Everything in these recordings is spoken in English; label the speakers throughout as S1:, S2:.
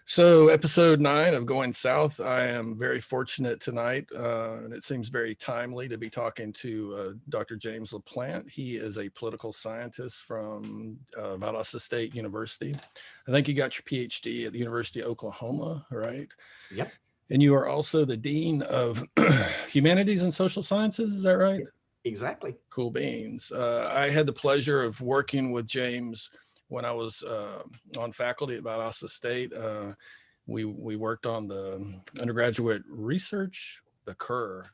S1: So, episode 9 of Going South, I am very fortunate tonight, and it seems very timely to be talking to Dr. James LaPlant. He is a political scientist from Valdosta State University. I think you got your PhD at the University of Oklahoma, right?
S2: Yep.
S1: And you are also the Dean of Humanities and Social Sciences, is that right?
S2: Exactly.
S1: Cool beans. I had the pleasure of working with James when I was on faculty at Valdosta State. We worked on the undergraduate research, the CUR.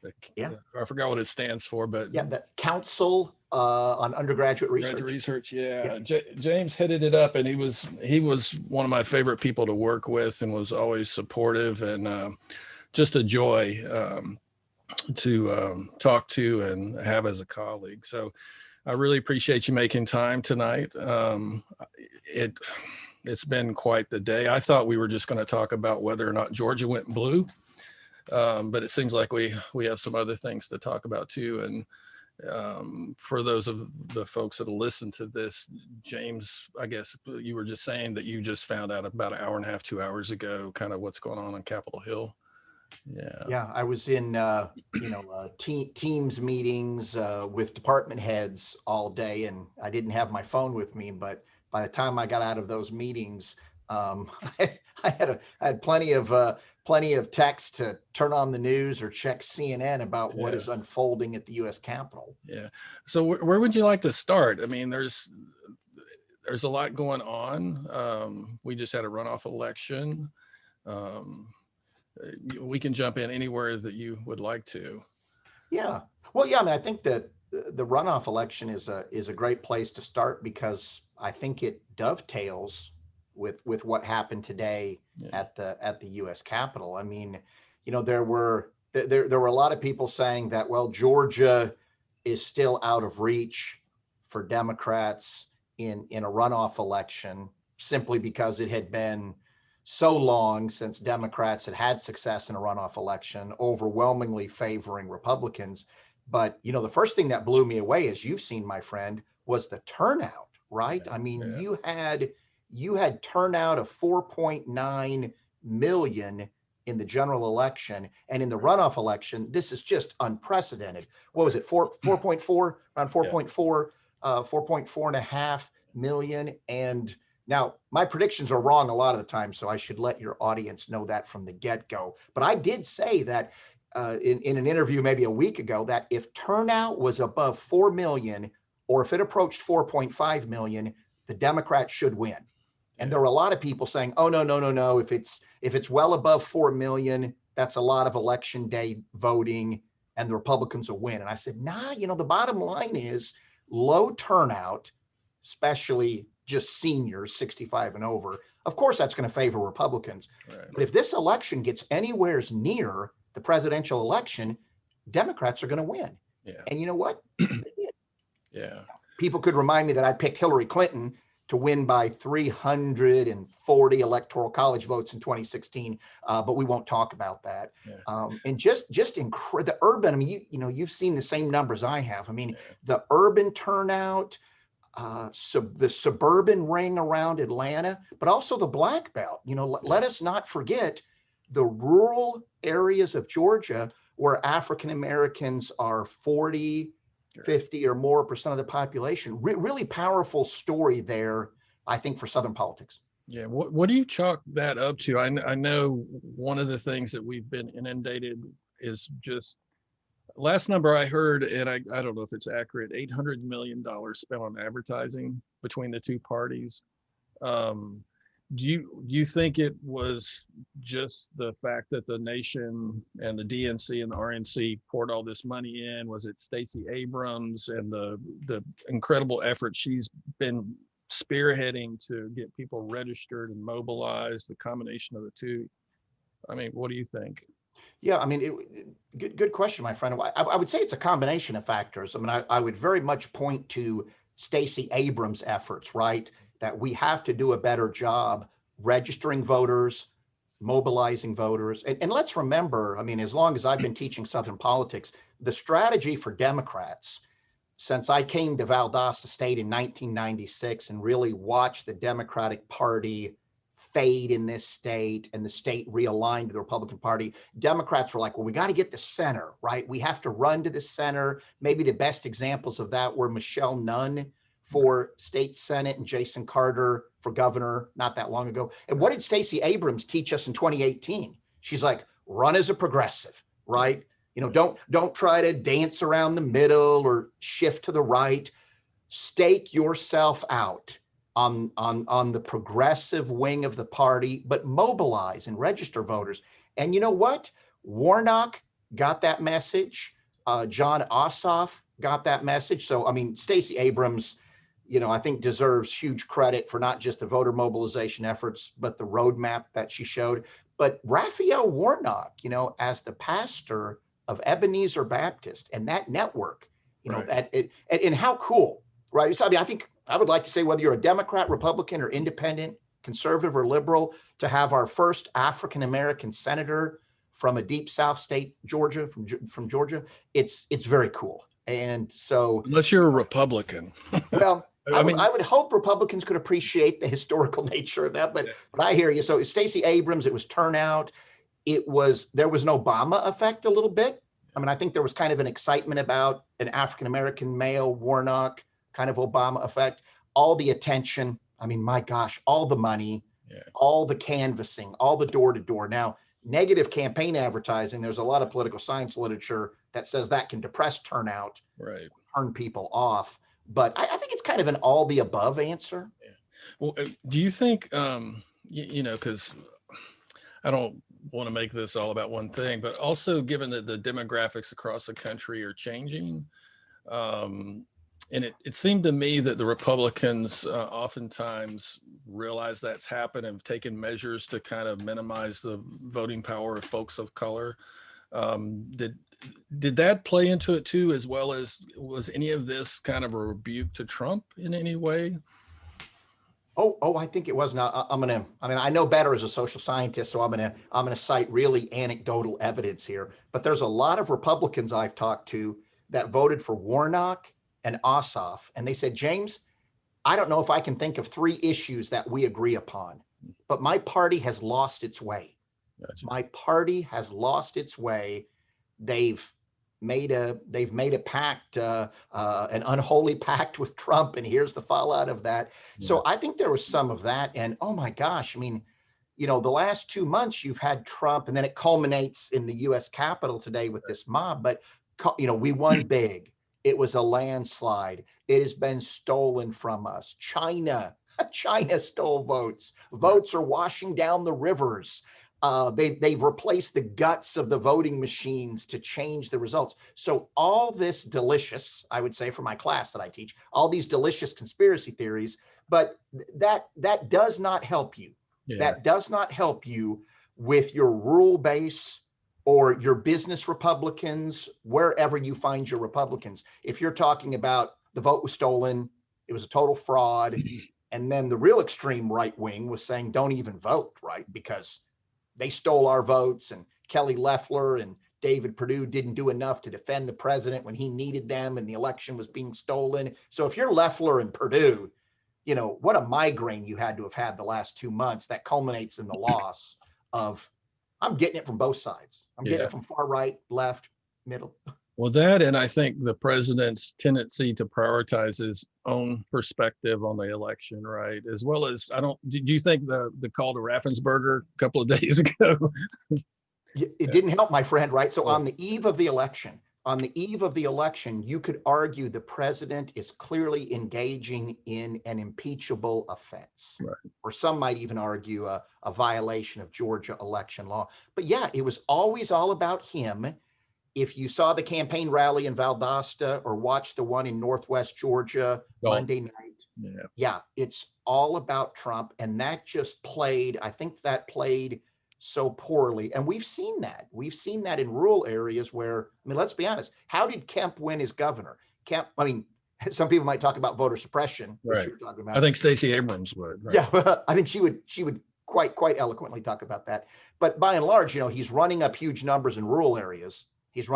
S1: I forgot what it stands for, but
S2: the Council on Undergraduate
S1: Research. Yeah, James headed it up, and he was one of my favorite people to work with, and was always supportive and just a joy to talk to and have as a colleague. So I really appreciate you making time tonight. It's been quite the day. I thought we were just going to talk about whether or not Georgia went blue, but it seems like we have some other things to talk about too. And for those of the folks that listen to this, James, I guess you were just saying that you just found out about an hour and a half, 2 hours ago, kind of what's going on Capitol Hill.
S2: Yeah, I was in teams meetings with department heads all day, and I didn't have my phone with me. But by the time I got out of those meetings, I had plenty of text to turn on the news or check CNN about what is unfolding at the U.S. Capitol.
S1: Yeah. So where would you like to start? I mean, there's a lot going on. We just had a runoff election. We can jump in anywhere that you would like to.
S2: Yeah. Well, yeah, I mean, I think that the runoff election is a great place to start, because I think it dovetails with what happened today at the U.S. Capitol. I mean, there were a lot of people saying that, well, Georgia is still out of reach for Democrats in a runoff election, simply because it had been so long since Democrats had success in a runoff election, overwhelmingly favoring Republicans. But, the first thing that blew me away, as you've seen, my friend, was the turnout, right? I mean, you had turnout of 4.9 million in the general election, and in the runoff election, this is just unprecedented. What was it? 4.4, around 4.4, 4.4.5 million. And now, my predictions are wrong a lot of the time, so I should let your audience know that from the get-go. But I did say that in an interview maybe a week ago, that if turnout was above 4 million, or if it approached 4.5 million, the Democrats should win. And there were a lot of people saying, oh, no. If it's well above 4 million, that's a lot of election day voting, and the Republicans will win. And I said, nah, the bottom line is low turnout, especially just seniors 65 and over. Of course, that's going to favor Republicans. Right. But if this election gets anywhere near the presidential election, Democrats are going to win. Yeah. And you know what? They did.
S1: Yeah.
S2: People could remind me that I picked Hillary Clinton to win by 340 electoral college votes in 2016, but we won't talk about that. Yeah. And just the urban. I mean, you've seen the same numbers I have. I mean, the urban turnout, the suburban ring around Atlanta, but also the Black Belt. Let us not forget the rural areas of Georgia where African Americans are 40, 50 or more percent of the population. Really powerful story there, I think, for Southern politics.
S1: Yeah. What do you chalk that up to? I know one of the things that we've been inundated is just, last number I heard, and I don't know if it's accurate, $800 million spent on advertising between the two parties. Do you think it was just the fact that the nation and the DNC and the RNC poured all this money in? Was it Stacey Abrams and the incredible effort she's been spearheading to get people registered and mobilized, the combination of the two? I mean, what do you think?
S2: Yeah, I mean, good question, my friend. I would say it's a combination of factors. I mean, I would very much point to Stacey Abrams' efforts, right? That we have to do a better job registering voters, mobilizing voters. And let's remember, I mean, as long as I've been teaching Southern politics, the strategy for Democrats, since I came to Valdosta State in 1996 and really watched the Democratic Party fade in this state and the state realigned to the Republican Party, Democrats were like, well, we got to get the center, right? We have to run to the center. Maybe the best examples of that were Michelle Nunn for state senate and Jason Carter for governor not that long ago. And what did Stacey Abrams teach us in 2018? She's like, run as a progressive, right? You know, don't try to dance around the middle or shift to the right. Stake yourself out on the progressive wing of the party, but mobilize and register voters. And you know what? Warnok got that message. John Ossoff got that message. So, I mean, Stacey Abrams, you know, I think deserves huge credit for not just the voter mobilization efforts, but the roadmap that she showed. But Raphael Warnok, you know, as the pastor of Ebenezer Baptist and that network, you know, and how cool, right? So, I mean, I think I would like to say whether you're a Democrat, Republican, or independent, conservative, or liberal, to have our first African-American senator from a deep South state, Georgia, from Georgia, it's very cool. And so,
S1: unless you're a Republican,
S2: well, I would hope Republicans could appreciate the historical nature of that, but I hear you. So Stacey Abrams, it was turnout. There was an Obama effect a little bit. I mean, I think there was kind of an excitement about an African-American male, Warnock, kind of Obama effect, all the attention. I mean, my gosh, all the money, all the canvassing, all the door to door. Now, negative campaign advertising, there's a lot of political science literature that says that can depress turnout, turn people off. But I think it's kind of an all the above answer.
S1: Yeah. Well, do you think, you know, because I don't want to make this all about one thing, but also given that the demographics across the country are changing, and it seemed to me that the Republicans oftentimes realize that's happened and have taken measures to kind of minimize the voting power of folks of color. Did that play into it too, as well as was any of this kind of a rebuke to Trump in any way?
S2: Oh, I think it was. Now I know better as a social scientist, so I'm gonna cite really anecdotal evidence here. But there's a lot of Republicans I've talked to that voted for Warnock and Ossoff, and they said, James, I don't know if I can think of 3 issues that we agree upon, but my party has lost its way. Gotcha. My party has lost its way. They've made a pact, an unholy pact with Trump, and here's the fallout of that. Yeah. So I think there was some of that. And oh my gosh, I mean, you know, the last 2 months you've had Trump, and then it culminates in the U.S. Capitol today with this mob. But you know, we won big. It was a landslide. It has been stolen from us. China stole votes. Votes are washing down the rivers. They've replaced the guts of the voting machines to change the results. So all this delicious, I would say for my class that I teach, all these delicious conspiracy theories, but that does not help you. Yeah. That does not help you with your rural base or your business Republicans, wherever you find your Republicans. If you're talking about the vote was stolen, it was a total fraud, and then the real extreme right wing was saying don't even vote, right? Because they stole our votes, and Kelly Loeffler and David Perdue didn't do enough to defend the president when he needed them and the election was being stolen. So if you're Loeffler and Perdue, you know, what a migraine you had to have had the last 2 months that culminates in the loss of, I'm getting it from both sides. I'm getting it from far right, left, middle.
S1: Well, that, and I think the president's tendency to prioritize his own perspective on the election, right? As well as, do you think the call to Raffensperger a couple of days ago?
S2: It didn't help, my friend, right? So on the eve of the election, you could argue the president is clearly engaging in an impeachable offense, right? Or some might even argue a violation of Georgia election law. But yeah, it was always all about him. If you saw the campaign rally in Valdosta or watched the one in Northwest Georgia Monday night, it's all about Trump. And that just played, I think that played so poorly. And we've seen that. We've seen that in rural areas where, I mean, let's be honest, how did Kemp win as governor? Kemp, I mean, some people might talk about voter suppression, which you were talking about.
S1: I think Stacey Abrams would. Right?
S2: Yeah, I think she would quite eloquently talk about that. But by and large, you know, he's running up huge numbers in rural areas. To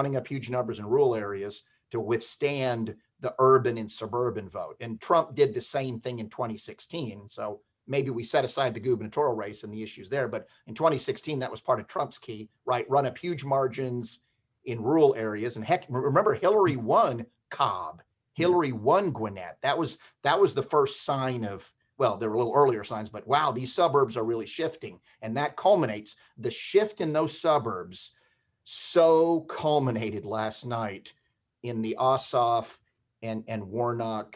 S2: withstand the urban and suburban vote. And Trump did the same thing in 2016. So maybe we set aside the gubernatorial race and the issues there. But in 2016, that was part of Trump's key, right? Run up huge margins in rural areas. And heck, remember Hillary won Cobb. Hillary won Gwinnett. That was the first sign of, well, there were a little earlier signs, but wow, these suburbs are really shifting. And that culminates, the shift in those suburbs so culminated last night in the Ossoff and Warnok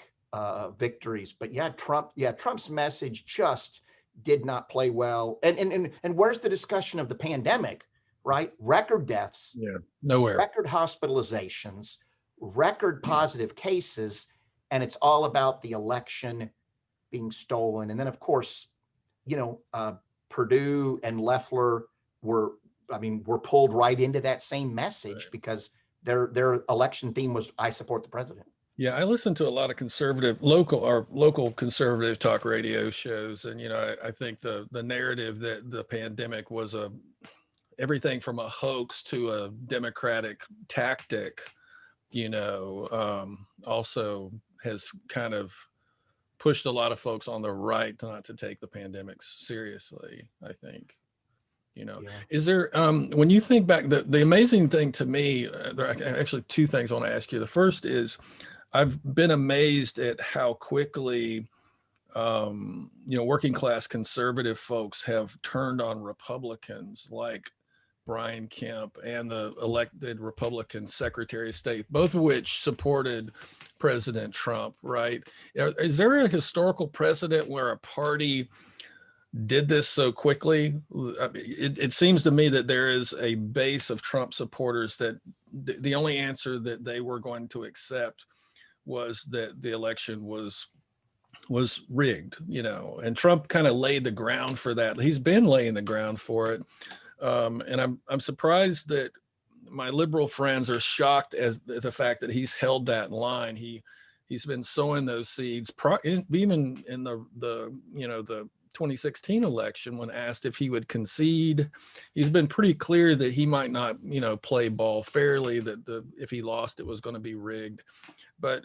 S2: victories. But Trump's message just did not play well. And where's the discussion of the pandemic, right? Record deaths,
S1: nowhere.
S2: Record hospitalizations, record positive cases, and it's all about the election being stolen. And then, of course, Purdue and Loeffler were pulled right into that same message because their election theme was, I support the president.
S1: Yeah, I listen to a lot of conservative local conservative talk radio shows, and I think the narrative that the pandemic was everything from a hoax to a Democratic tactic, also has kind of pushed a lot of folks on the right not to take the pandemic seriously, I think. Is there, when you think back, the amazing thing to me, there are actually two things I want to ask you. The first is, I've been amazed at how quickly, working class conservative folks have turned on Republicans like Brian Kemp and the elected Republican Secretary of State, both of which supported President Trump, right? Is there a historical precedent where a party did this so quickly? It seems to me that there is a base of Trump supporters that the only answer that they were going to accept was that the election was rigged, and Trump kind of laid the ground for that. He's been laying the ground for it. And I'm surprised that my liberal friends are shocked as the fact that he's held that line. He's been sowing those seeds, even in the 2016 election, when asked if he would concede. He's been pretty clear that he might not, play ball fairly, that if he lost, it was going to be rigged. But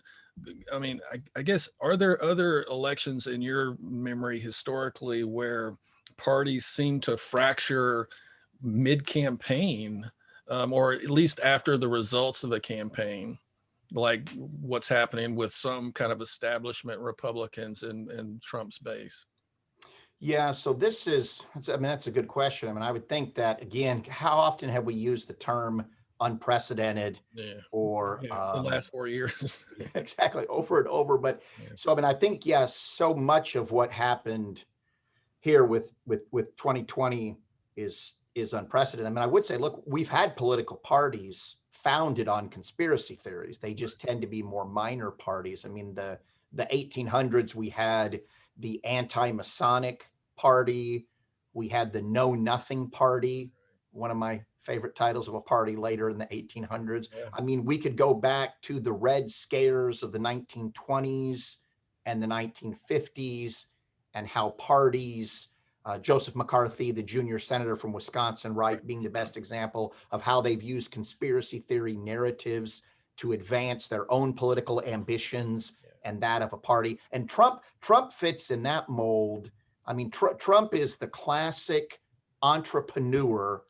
S1: I guess, are there other elections in your memory historically where parties seem to fracture mid-campaign, or at least after the results of a campaign, like what's happening with some kind of establishment Republicans in Trump's base?
S2: Yeah, so that's a good question. I would think that, again, how often have we used the term unprecedented or
S1: the last 4 years?
S2: Exactly, over and over. But so, I think, yes, so much of what happened here with 2020 is unprecedented. I would say, look, we've had political parties founded on conspiracy theories. They just tend to be more minor parties. The 1800s, we had the anti-Masonic party, we had the Know Nothing party, one of my favorite titles of a party later in the 1800s. We could go back to the Red Scares of the 1920s and the 1950s, and how parties, Joseph McCarthy, the junior senator from Wisconsin, right, being the best example of how they've used conspiracy theory narratives to advance their own political ambitions and that of a party. And Trump fits in that mold. Trump is the classic entrepreneur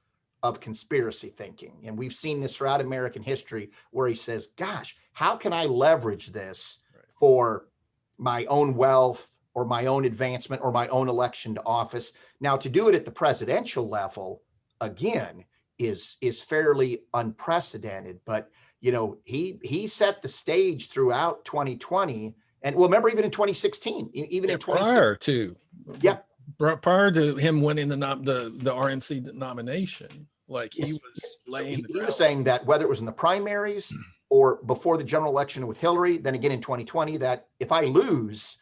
S2: of conspiracy thinking. And we've seen this throughout American history, where he says, gosh, how can I leverage this for my own wealth or my own advancement or my own election to office? Now, to do it at the presidential level, again, is fairly unprecedented. But he set the stage throughout 2020, and remember, even in 2016, even in 2016,
S1: prior to him winning the RNC nomination, like he was laying.
S2: He was saying that whether it was in the primaries or before the general election with Hillary, then again in 2020, that if I lose,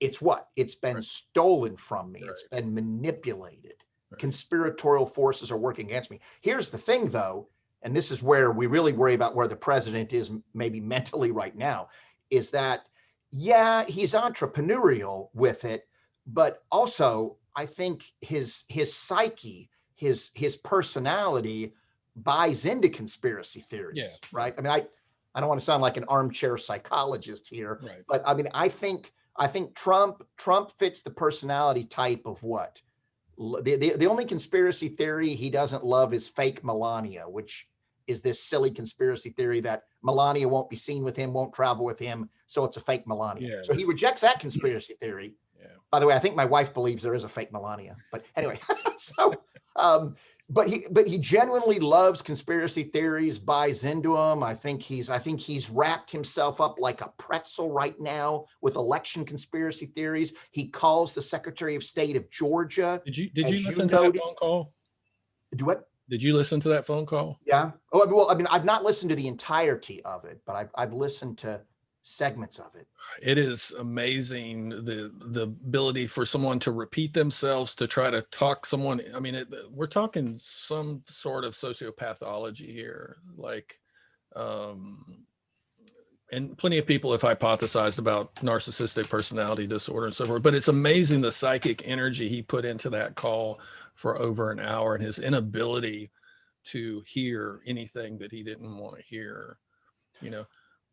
S2: it's been stolen from me. It's been manipulated. Conspiratorial forces are working against me. Here's the thing, though, and this is where we really worry about where the president is maybe mentally right now, is that, he's entrepreneurial with it, but also I think his psyche, his personality buys into conspiracy theories, right? I don't want to sound like an armchair psychologist here, but I I think Trump fits the personality type of what? The only conspiracy theory he doesn't love is fake Melania, which is this silly conspiracy theory that Melania won't be seen with him, won't travel with him, so it's a fake Melania.
S1: Yeah,
S2: So he rejects that conspiracy theory.
S1: yeah.
S2: By the way, I think my wife believes there is a fake Melania, but anyway, so but he genuinely loves conspiracy theories, buys into them. I think he's wrapped himself up like a pretzel right now with election conspiracy theories. He calls the Secretary of State of Georgia.
S1: Did you listen to that phone call?
S2: Do what?
S1: Did you listen to that phone call?
S2: Yeah. Oh, well, I mean, I've not listened to the entirety of it, but I've listened to segments of it.
S1: It is amazing the ability for someone to repeat themselves, to try to talk someone. I mean, we're talking some sort of sociopathology here, like, and plenty of people have hypothesized about narcissistic personality disorder and so forth, but it's amazing the psychic energy he put into that call for over an hour, and his inability to hear anything that he didn't want to hear, you know.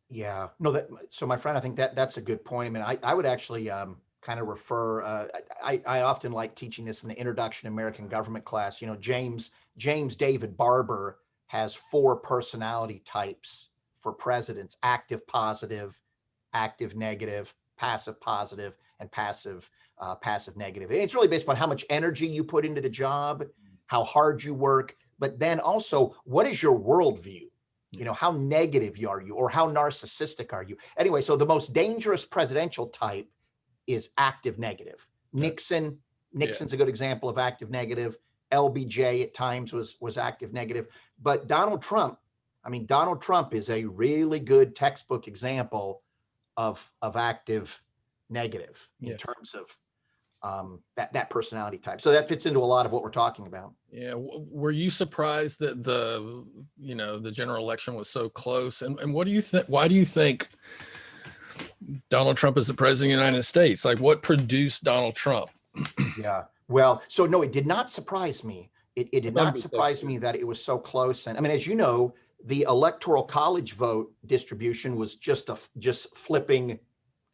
S2: Yeah, no, so my friend, I think that's a good point. I mean, I would actually kind of refer, I often like teaching this in the Introduction to American Government class. You know, James David Barber has 4 personality types for presidents: active positive, active negative, passive positive, and passive negative. And it's really based upon how much energy you put into the job, how hard you work, but then also what is your worldview? You know, how negative are you, or how narcissistic are you? Anyway, so the most dangerous presidential type is active negative. Nixon's a good example of active negative. LBJ at times was active negative. But Donald Trump is a really good textbook example of active negative in terms of that personality type. So that fits into a lot of what we're talking about.
S1: Yeah. Were you surprised that the general election was so close? And what do you think? Why do you think Donald Trump is the president of the United States? Like, what produced Donald Trump?
S2: Yeah. Well, so no, it did not surprise me. It did not surprise me that it was so close. And I mean, as you know, the electoral college vote distribution was just flipping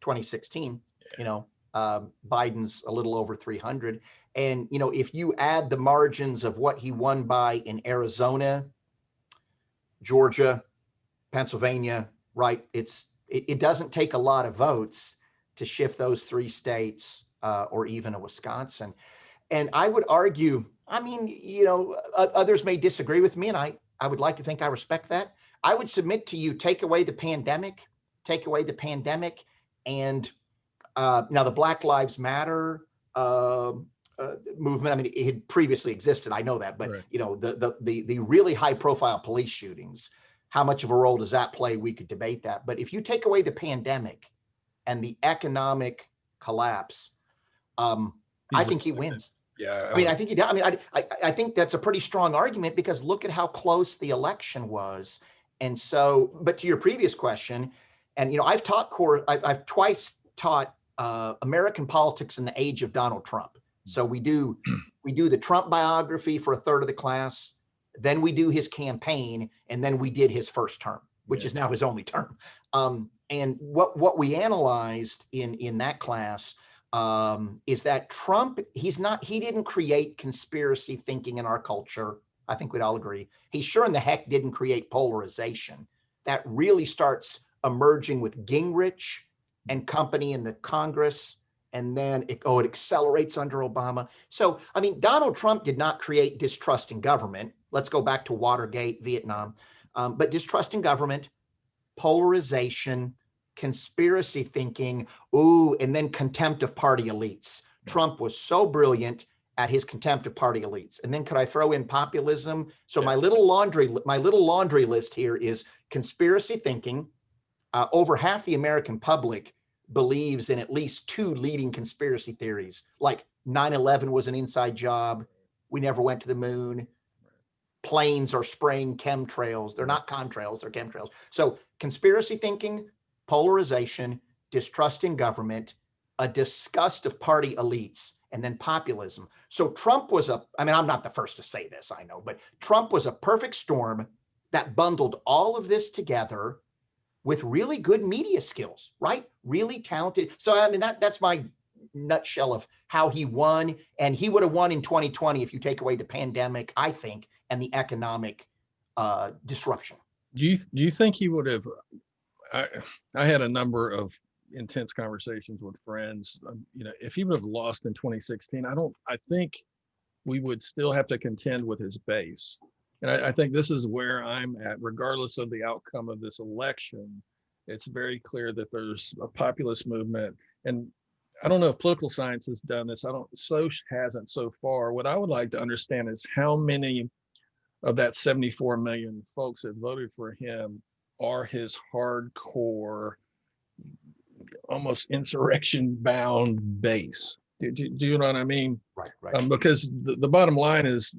S2: 2016. You know, Biden's a little over 300. And, you know, if you add the margins of what he won by in Arizona, Georgia, Pennsylvania, right, it doesn't take a lot of votes to shift those 3 states, or even a Wisconsin. And I would argue, I mean, you know, others may disagree with me, and I would like to think I respect that. I would submit to you, take away the pandemic, and now the Black Lives Matter movement. I mean, it had previously existed, I know that, but right. You know, the really high profile police shootings, how much of a role does that play? We could debate that. But if you take away the pandemic and the economic collapse, I think he wins.
S1: Yeah,
S2: I mean, I think he does. I mean, I think that's a pretty strong argument, because look at how close the election was. And so, but to your previous question, and you know, I've twice taught American politics in the age of Donald Trump. So we do the Trump biography for a third of the class, then we do his campaign, and then we did his first term, which is now his only term. And what we analyzed in that class is that Trump, he didn't create conspiracy thinking in our culture. I think we'd all agree. He sure in the heck didn't create polarization. That really starts emerging with Gingrich and company in the Congress, and then it accelerates under Obama. So, I mean, Donald Trump did not create distrust in government. Let's go back to Watergate, Vietnam. But distrust in government, polarization, conspiracy thinking, and then contempt of party elites. Trump was so brilliant at his contempt of party elites. And then could I throw in populism? So my little laundry list here is conspiracy thinking. Over half the American public believes in at least 2 leading conspiracy theories, like 9/11 was an inside job. We never went to the moon. Planes are spraying chemtrails. They're not contrails, they're chemtrails. So conspiracy thinking, polarization, distrust in government, a disgust of party elites, and then populism. So Trump was I'm not the first to say this, I know, but Trump was a perfect storm that bundled all of this together with really good media skills, right? Really talented. So I mean, that's my nutshell of how he won, and he would have won in 2020 if you take away the pandemic, I think, and the economic disruption.
S1: Do you think he would have? I I had a number of intense conversations with friends. If he would have lost in 2016, I think we would still have to contend with his base. And I think this is where I'm at, regardless of the outcome of this election. It's very clear that there's a populist movement. And I don't know if political science has done this. Hasn't so far. What I would like to understand is how many of that 74 million folks that voted for him are his hardcore, almost insurrection bound base. Do you know what I mean?
S2: Right.
S1: Because the bottom line is,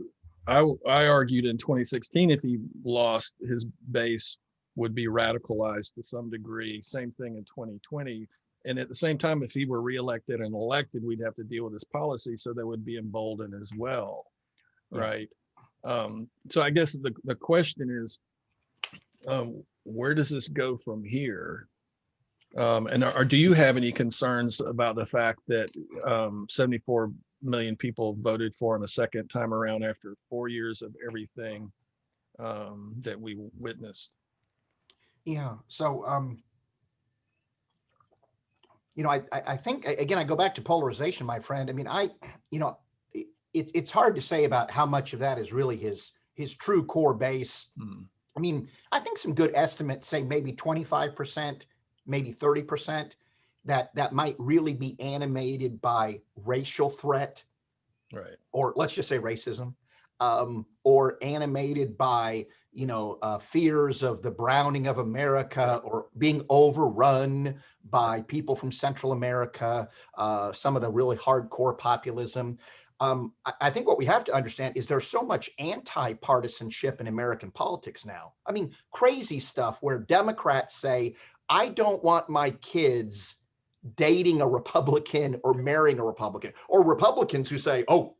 S1: I argued in 2016, if he lost, his base would be radicalized to some degree. Same thing in 2020. And at the same time, if he were reelected and elected, we'd have to deal with his policy. So they would be emboldened as well. Yeah. Right. So I guess the question is, where does this go from here? And do you have any concerns about the fact that 74 million people voted for him a second time around after 4 years of everything that we witnessed?
S2: Yeah. So, I think, again, I go back to polarization, my friend. I mean, it's hard to say about how much of that is really his true core base. I mean, I think some good estimates say maybe 25%, maybe 30%, that might really be animated by racial threat,
S1: right? Or
S2: let's just say racism, or animated by, fears of the browning of America, or being overrun by people from Central America, some of the really hardcore populism. I think what we have to understand is there's so much anti-partisanship in American politics now. I mean, crazy stuff where Democrats say, I don't want my kids dating a Republican or marrying a Republican, or Republicans who say, oh,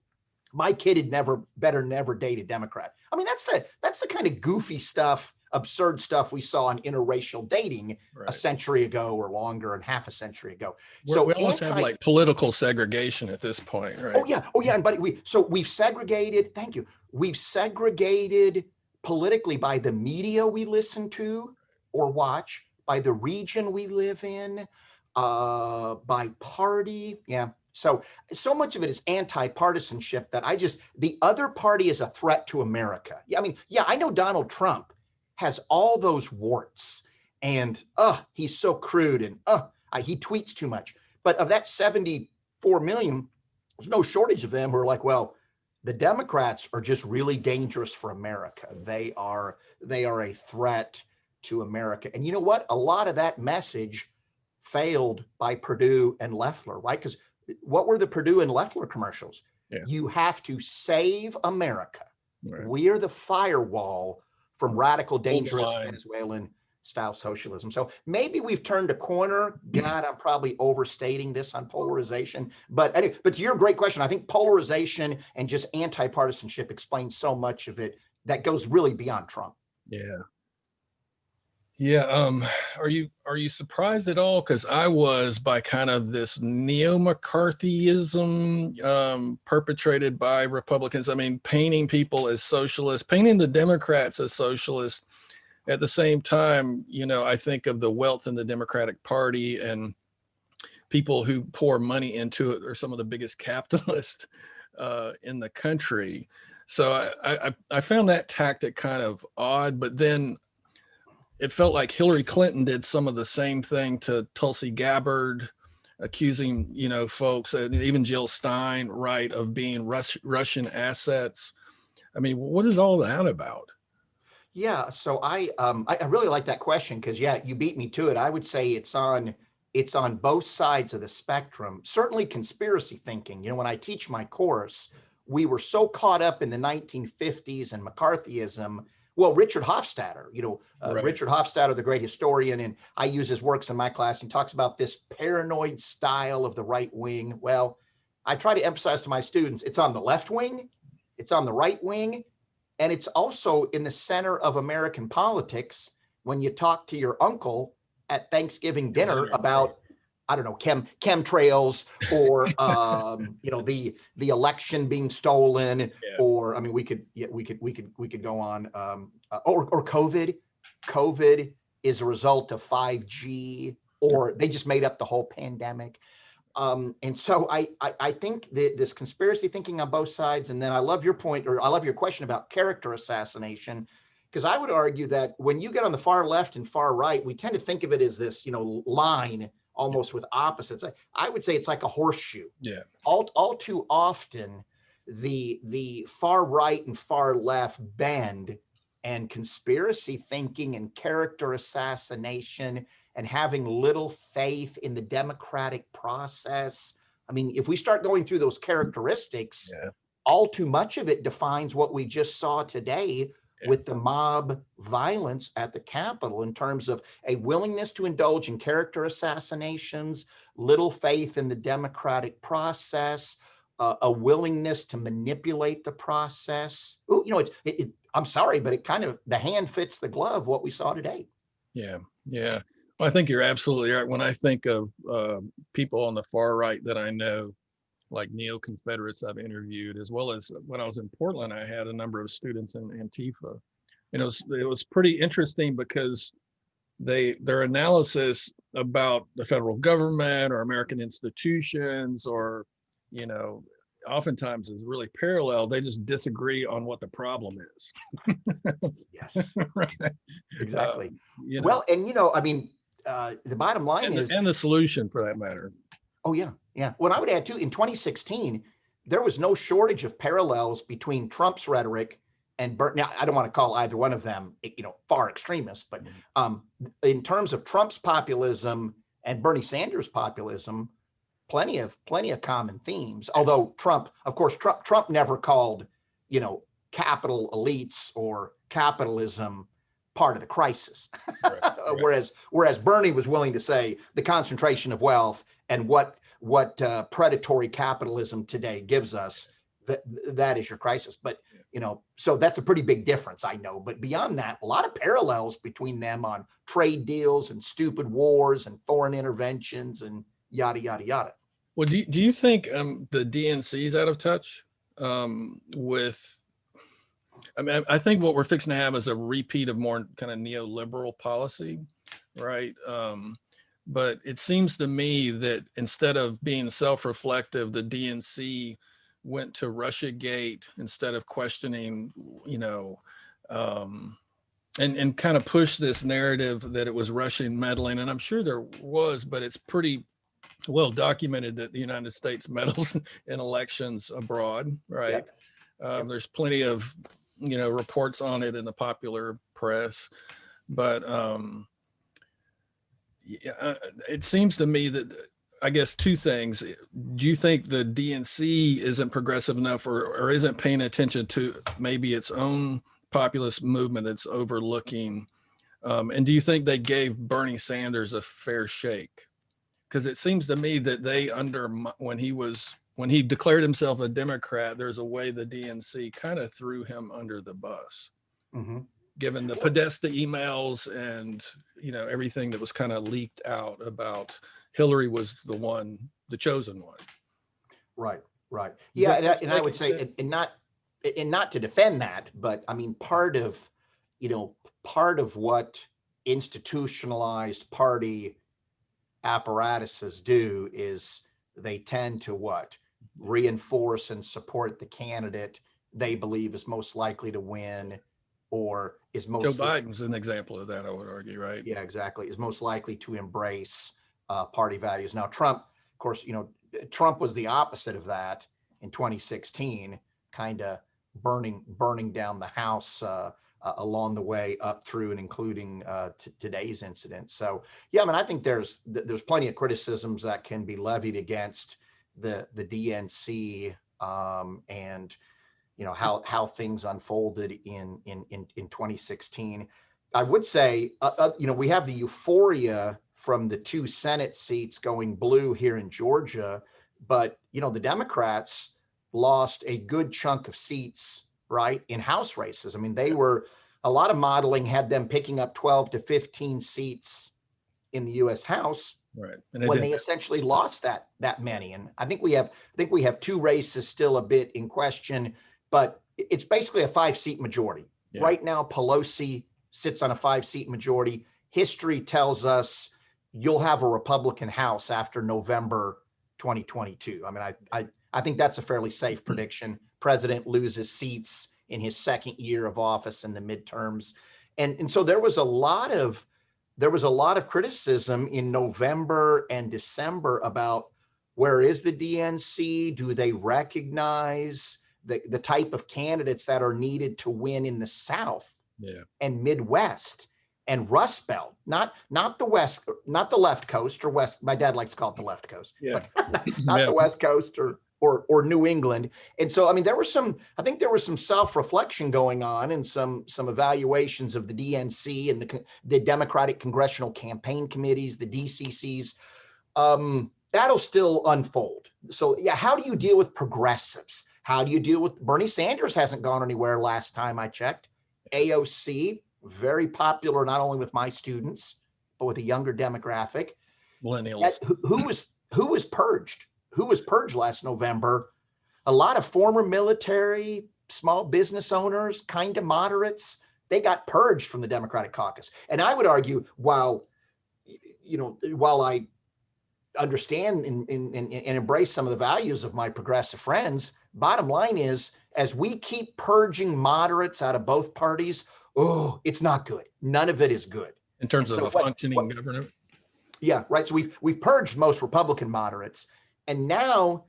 S2: my kid had better never date a Democrat. I mean, that's the kind of goofy stuff, absurd stuff we saw in interracial dating a century ago or longer, and half a century ago.
S1: So we almost have like political segregation at this point, right?
S2: Oh yeah. And we've segregated. Thank you. We've segregated politically by the media we listen to or watch, by the region we live in, by party. Yeah. So much of it is anti-partisanship that the other party is a threat to America. Yeah, I mean, I know Donald Trump has all those warts, and he's so crude, and he tweets too much. But of that 74 million, there's no shortage of them who are like, well, the Democrats are just really dangerous for America. They are a threat to America. And you know what? A lot of that message failed by Perdue and Loeffler, right? Because what were the Perdue and Loeffler commercials? Yeah. You have to save America. Right. We are the firewall from radical, dangerous Venezuelan style socialism. So maybe we've turned a corner. God, I'm probably overstating this on polarization. But anyway, to your great question, I think polarization and just anti-partisanship explains so much of it that goes really beyond Trump.
S1: Yeah. Yeah. Are you surprised at all? Because I was, by kind of this neo-McCarthyism perpetrated by Republicans. I mean, painting people as socialists, painting the Democrats as socialists. At the same time, I think of the wealth in the Democratic Party, and people who pour money into it are some of the biggest capitalists in the country. So I found that tactic kind of odd, but then it felt like Hillary Clinton did some of the same thing to Tulsi Gabbard, accusing, folks, and even Jill Stein, right, of being Russian assets. I mean, what is all that about?
S2: Yeah, so I really like that question, because you beat me to it. I would say it's on both sides of the spectrum. Certainly conspiracy thinking. When I teach my course, we were so caught up in the 1950s and McCarthyism. Well, Richard Hofstadter, right. Richard Hofstadter, the great historian, and I use his works in my class. He talks about this paranoid style of the right wing. Well, I try to emphasize to my students, it's on the left wing, it's on the right wing, and it's also in the center of American politics. when you talk to your uncle at Thanksgiving dinner
S1: Right.
S2: about, I don't know, chemtrails or the election being stolen,
S1: Yeah.
S2: or I mean, we could go on, or COVID. COVID is a result of 5G, or they just made up the whole pandemic. And so I think that this conspiracy thinking on both sides, and then I love your point, or I love your question about character assassination, because I would argue that when you get on the far left and far right, we tend to think of it as this, line almost with opposites. I would say it's like a horseshoe.
S1: Yeah.
S2: All too often, the far right and far left bend, and conspiracy thinking and character assassination and having little faith in the democratic process. I mean, if we start going through those characteristics,
S1: Yeah.
S2: all too much of it defines what we just saw today with the mob violence at the Capitol, in terms of a willingness to indulge in character assassinations, little faith in the democratic process, a willingness to manipulate the process. I'm sorry, but it kind of, the hand fits the glove, what we saw today.
S1: Yeah. Yeah. Well, I think you're absolutely right. When I think of people on the far right that I know, like neo-Confederates I've interviewed, as well as when I was in Portland, I had a number of students in Antifa. And it was pretty interesting because their analysis about the federal government or American institutions, or, oftentimes is really parallel. They just disagree on what the problem is.
S2: Yes,
S1: Right.
S2: exactly.
S1: You know,
S2: Well, and I mean, the bottom line
S1: and
S2: is,
S1: and the solution for that matter.
S2: oh yeah, yeah. Well, I would add too, in 2016, there was no shortage of parallels between Trump's rhetoric and now I don't want to call either one of them, far extremists, but in terms of Trump's populism and Bernie Sanders' populism, plenty of common themes. Although Trump never called, capital elites or capitalism part of the crisis.
S1: Right.
S2: Whereas Bernie was willing to say the concentration of wealth and what predatory capitalism today gives us, that is your crisis. But so that's a pretty big difference, I know. But beyond that, a lot of parallels between them on trade deals and stupid wars and foreign interventions and yada yada yada.
S1: Well, do you think the DNC is out of touch with? I mean, I think what we're fixing to have is a repeat of more kind of neoliberal policy, right? But it seems to me that instead of being self-reflective, the DNC went to Russiagate instead of questioning, and kind of pushed this narrative that it was Russian meddling. And I'm sure there was, but it's pretty well documented that the United States meddles in elections abroad, right?
S2: Yep.
S1: There's plenty of reports on it in the popular press, but it seems to me that, I guess, two things. Do you think the DNC isn't progressive enough, or isn't paying attention to maybe its own populist movement that's overlooking? And do you think they gave Bernie Sanders a fair shake? Because it seems to me that when he declared himself a Democrat, there's a way the DNC kind of threw him under the bus, given the Podesta emails and everything that was kind of leaked out about Hillary was the chosen one.
S2: Right. Yeah, and I would say, and not to defend that, but I mean, part of what institutionalized party apparatuses do is they tend to reinforce and support the candidate they believe is most likely to win, or is most.
S1: Joe Biden's an example of that, I would argue, right?
S2: Yeah, exactly. Is most likely to embrace party values. Now, Trump, of course, Trump was the opposite of that in 2016, kind of burning down the house along the way up through and including today's incident. So yeah, I mean, I think there's plenty of criticisms that can be levied against the DNC and how things unfolded in 2016. I would say we have the euphoria from the 2 Senate seats going blue here in Georgia, but the Democrats lost a good chunk of seats, right, in House races. I mean, they were a lot of modeling had them picking up 12 to 15 seats in the U.S. House.
S1: Right. And
S2: when they essentially lost that many. And I think we have two races still a bit in question, but it's basically a 5-seat majority. Yeah. Right now, Pelosi sits on a 5-seat majority. History tells us you'll have a Republican House after November 2022. I mean, I think that's a fairly safe prediction. President loses seats in his second year of office in the midterms. And so there was a lot of criticism in November and December about where is the DNC? Do they recognize the type of candidates that are needed to win in the South and Midwest and Rust Belt, not the West, not the left coast or West. My dad likes to call it the left coast, not the West Coast or New England. And so, I mean, I think there was some self-reflection going on and some evaluations of the DNC and the Democratic Congressional Campaign Committees, the DCCs. That'll still unfold. So yeah, how do you deal with progressives? How do you deal with Bernie Sanders? Hasn't gone anywhere last time I checked. AOC, very popular, not only with my students, but with a younger demographic.
S1: Millennials.
S2: Who was purged? Who was purged last November? A lot of former military, small business owners, kind of moderates, they got purged from the Democratic caucus. And I would argue, while I understand and embrace some of the values of my progressive friends, bottom line is, as we keep purging moderates out of both parties, it's not good. None of it is good.
S1: In terms of a functioning government?
S2: Yeah, right. So we've purged most Republican moderates. And now,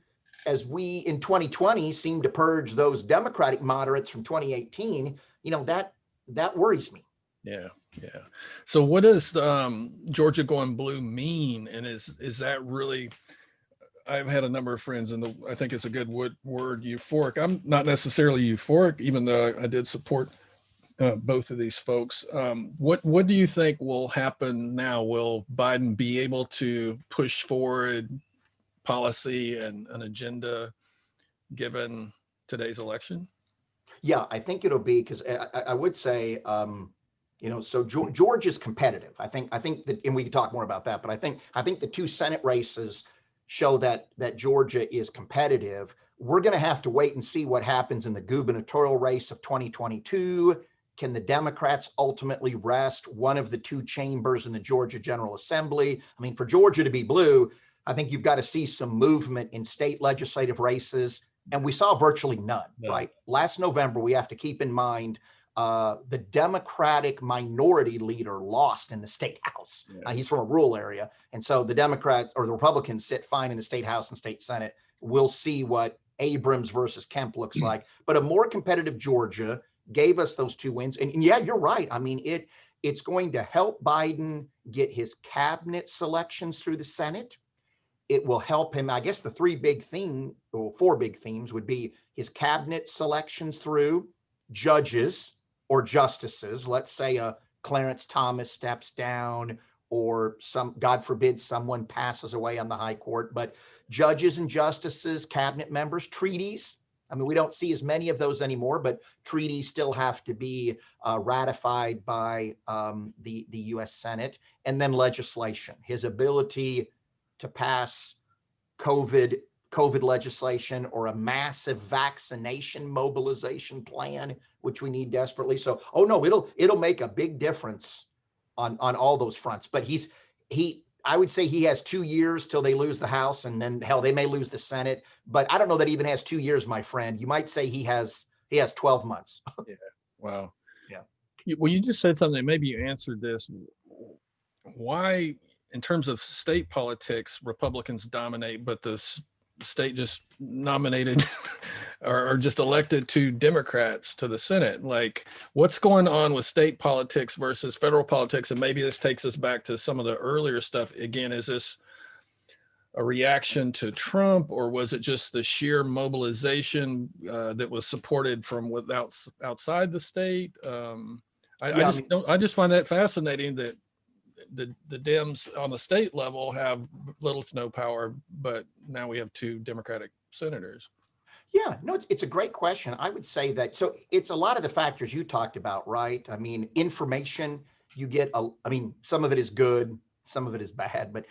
S2: as we in 2020 seem to purge those Democratic moderates from 2018, that worries me.
S1: Yeah. So what does Georgia going blue mean? And is that really, I've had a number of friends, and I think it's a good word, euphoric. I'm not necessarily euphoric, even though I did support both of these folks. What do you think will happen now? Will Biden be able to push forward policy and an agenda given today's election?
S2: Yeah, I think it'll be, because I would say, so Georgia's competitive. I think that, and we can talk more about that, but I think the two Senate races show that Georgia is competitive. We're going to have to wait and see what happens in the gubernatorial race of 2022. Can the Democrats ultimately wrest one of the two chambers in the Georgia General Assembly? I mean, for Georgia to be blue, I think you've got to see some movement in state legislative races, and we saw virtually none, right? Last November, we have to keep in mind the Democratic minority leader lost in the state house. He's from a rural area, and so the Democrats or the Republicans sit fine in the state house and state Senate. We'll see what Abrams versus Kemp looks like, but a more competitive Georgia gave us those two wins. And yeah, you're right. I mean, it's going to help Biden get his cabinet selections through the Senate. It will help him. I guess the four big themes would be his cabinet selections through, judges or justices. Let's say a Clarence Thomas steps down, or God forbid, someone passes away on the high court, but judges and justices, cabinet members, treaties. I mean, we don't see as many of those anymore, but treaties still have to be ratified by the U.S. Senate, and then legislation. His ability to pass COVID legislation or a massive vaccination mobilization plan, which we need desperately. So, it'll make a big difference on all those fronts. But I would say he has 2 years till they lose the House, and then hell, they may lose the Senate. But I don't know that he even has 2 years, my friend. You might say he has 12 months.
S1: Yeah. Wow.
S2: Yeah.
S1: Well, you just said something. Maybe you answered this. Why, in terms of state politics, Republicans dominate, but the state just nominated or just elected two Democrats to the Senate? Like, what's going on with state politics versus federal politics? And maybe this takes us back to some of the earlier stuff. Again, is this a reaction to Trump, or was it just the sheer mobilization that was supported from outside the state? I just find that fascinating that the Dems on the state level have little to no power, but now we have two Democratic senators.
S2: Yeah, no, it's a great question. I would say that, so it's a lot of the factors you talked about, right? I mean, information you get, I mean, some of it is good, some of it is bad, but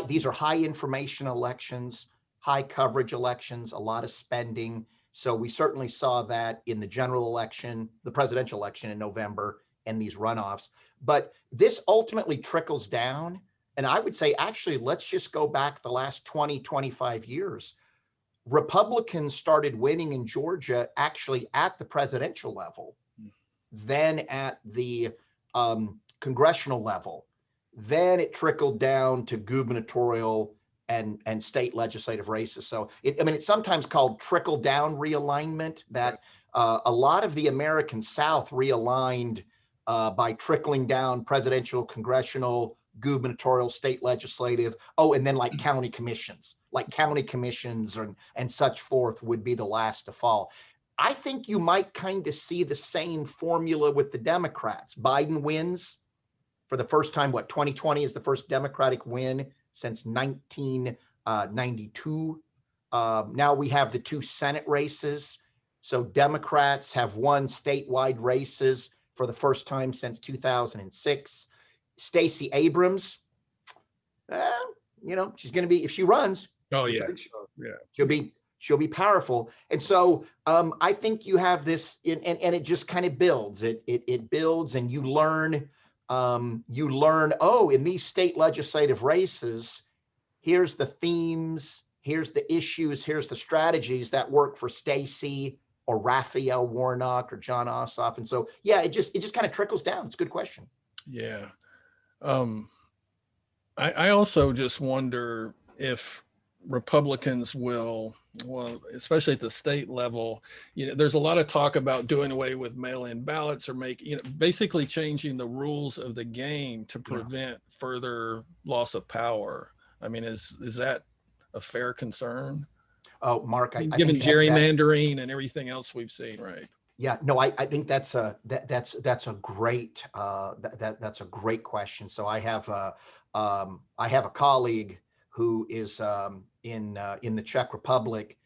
S2: these are high information elections, high coverage elections, a lot of spending. So we certainly saw that in the general election, the presidential election in November, and these runoffs. But this ultimately trickles down. And I would say, actually, let's just go back the last 20, 25 years. Republicans started winning in Georgia actually at the presidential level, then at the congressional level. Then it trickled down to gubernatorial and state legislative races. So I mean, it's sometimes called trickle down realignment, that a lot of the American South realigned by trickling down presidential, congressional, gubernatorial, state legislative. Oh, and then like county commissions and such forth would be the last to fall. I think you might kind of see the same formula with the Democrats. Biden wins for the first time. 2020 is the first Democratic win since 1992. Now we have the 2 Senate races. So Democrats have won statewide races for the first time since 2006. Stacey Abrams, she's going to be, if she runs, she'll be powerful. And so I think you have this, and it just kind of builds. It builds, and you learn. Oh, in these state legislative races, here's the themes, here's the issues, here's the strategies that work for Stacey or Raphael Warnok or John Ossoff. And so, yeah, it just kind of trickles down. It's a good question.
S1: Yeah. I also just wonder if Republicans will, well, especially at the state level, there's a lot of talk about doing away with mail-in ballots or basically changing the rules of the game to prevent further loss of power. I mean, is that a fair concern?
S2: Oh, Mark,
S1: given gerrymandering and everything else we've seen, right?
S2: Yeah, no, I think that's a great question. So I have a colleague who is in the Czech Republic,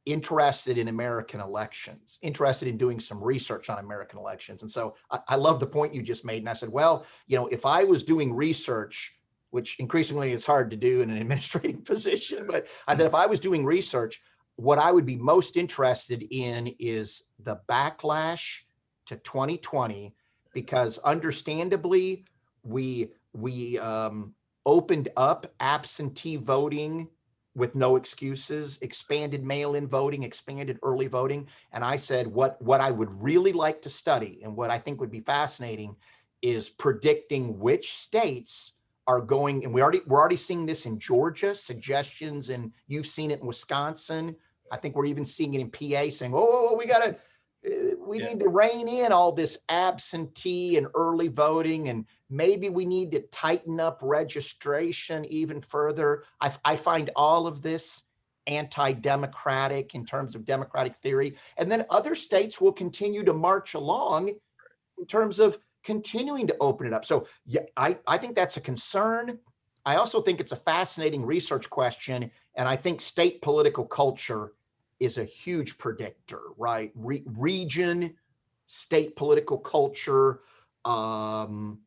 S2: interested in American elections, interested in doing some research on American elections. And so I love the point you just made. And I said, well, if I was doing research, which increasingly is hard to do in an administrative position, but I said, if I was doing research, what I would be most interested in is the backlash to 2020, because understandably, we opened up absentee voting with no excuses, expanded mail-in voting, expanded early voting. And I said, what I would really like to study, and what I think would be fascinating, is predicting which states are going, and we're already seeing this in Georgia, suggestions, and you've seen it in Wisconsin. I think we're even seeing it in PA, saying, oh, we need to rein in all this absentee and early voting, and maybe we need to tighten up registration even further. I find all of this anti-democratic in terms of democratic theory. And then other states will continue to march along in terms of continuing to open it up. So yeah, I think that's a concern. I also think it's a fascinating research question. And I think state political culture is a huge predictor, right? Region, state political culture, even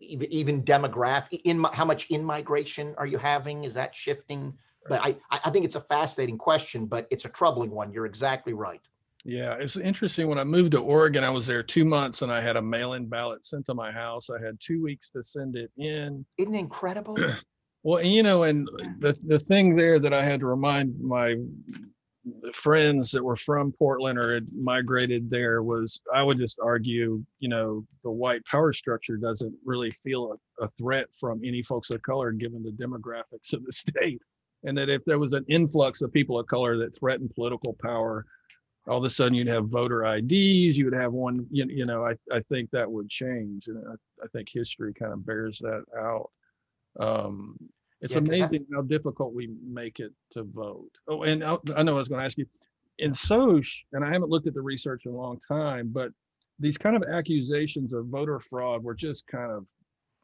S2: demographic, how much in-migration are you having? Is that shifting? But I think it's a fascinating question, but it's a troubling one. You're exactly right.
S1: Yeah, it's interesting. When I moved to Oregon, I was there 2 months and I had a mail-in ballot sent to my house. I had 2 weeks to send it in.
S2: Isn't it incredible?
S1: Well, and the thing there that I had to remind my friends that were from Portland or had migrated there was, I would just argue, the white power structure doesn't really feel a threat from any folks of color given the demographics of the state. And that if there was an influx of people of color that threatened political power, all of a sudden you'd have voter IDs, you would have one, I think that would change. And I think history kind of bears that out. It's amazing how difficult we make it to vote. Oh, and I know I was going to ask you, in Soch, and I haven't looked at the research in a long time, but these kind of accusations of voter fraud were just kind of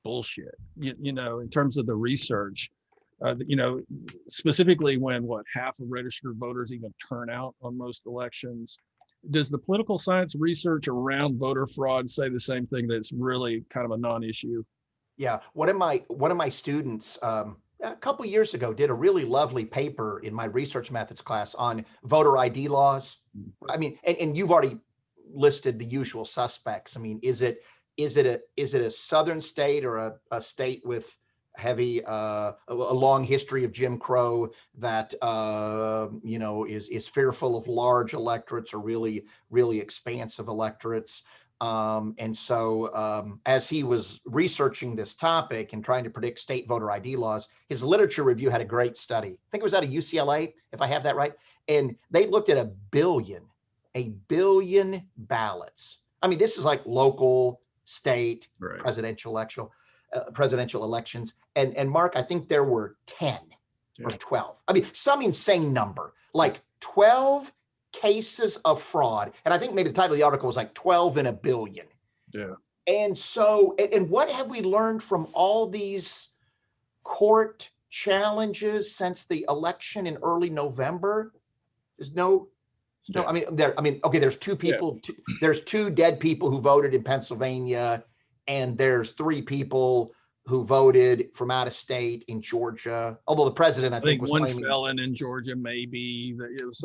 S1: bullshit, in terms of the research. You know, specifically when half of registered voters even turn out on most elections. Does the political science research around voter fraud say the same thing, that it's really kind of a non-issue?
S2: Yeah, one of my students a couple years ago did a really lovely paper in my research methods class on voter ID laws. I mean, and you've already listed the usual suspects. I mean, is it a southern state or a state with heavy a long history of Jim Crow that is fearful of large electorates or really expansive electorates? And so as he was researching this topic and trying to predict state voter ID laws, his literature review had a great study. I think it was out of UCLA, if I have that right. And they looked at a billion ballots. I mean, this is like local, state,
S1: Right.
S2: presidential elections. And Mark, I think there were 10 or 12. I mean, some insane number, like 12 cases of fraud. And I think maybe the title of the article was like 12 in a billion.
S1: Yeah.
S2: And so, and what have we learned from all these court challenges since the election in early November? There's no, I mean, okay, there's two people, there's two dead people who voted in Pennsylvania, and there's 3 people who voted from out of state in Georgia. Although the president, I think was
S1: one
S2: claiming,
S1: felon in Georgia, maybe that it was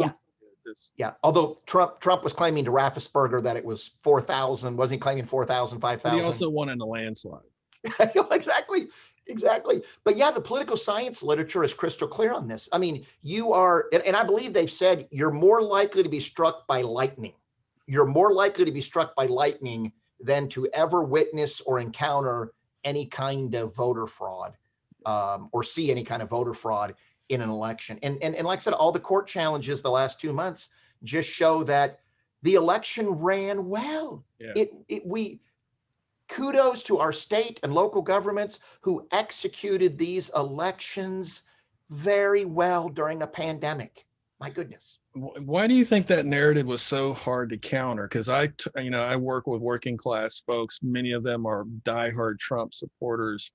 S2: although Trump was claiming to Raffensperger that it was 4,000. Wasn't he claiming 4,000, 5,000?
S1: But he also won in a landslide.
S2: Exactly. But yeah, the political science literature is crystal clear on this. I mean, you are, and I believe they've said you're more likely to be struck by lightning. You're more likely to be struck by lightning than to ever witness or encounter any kind of voter fraud, or see any kind of voter fraud in an election. And like I said, all the court challenges the last 2 months just show that the election ran well.
S1: Yeah.
S2: We kudos to our state and local governments who executed these elections very well during a pandemic. My goodness.
S1: Why do you think that narrative was so hard to counter? Because I work with working class folks. Many of them are diehard Trump supporters.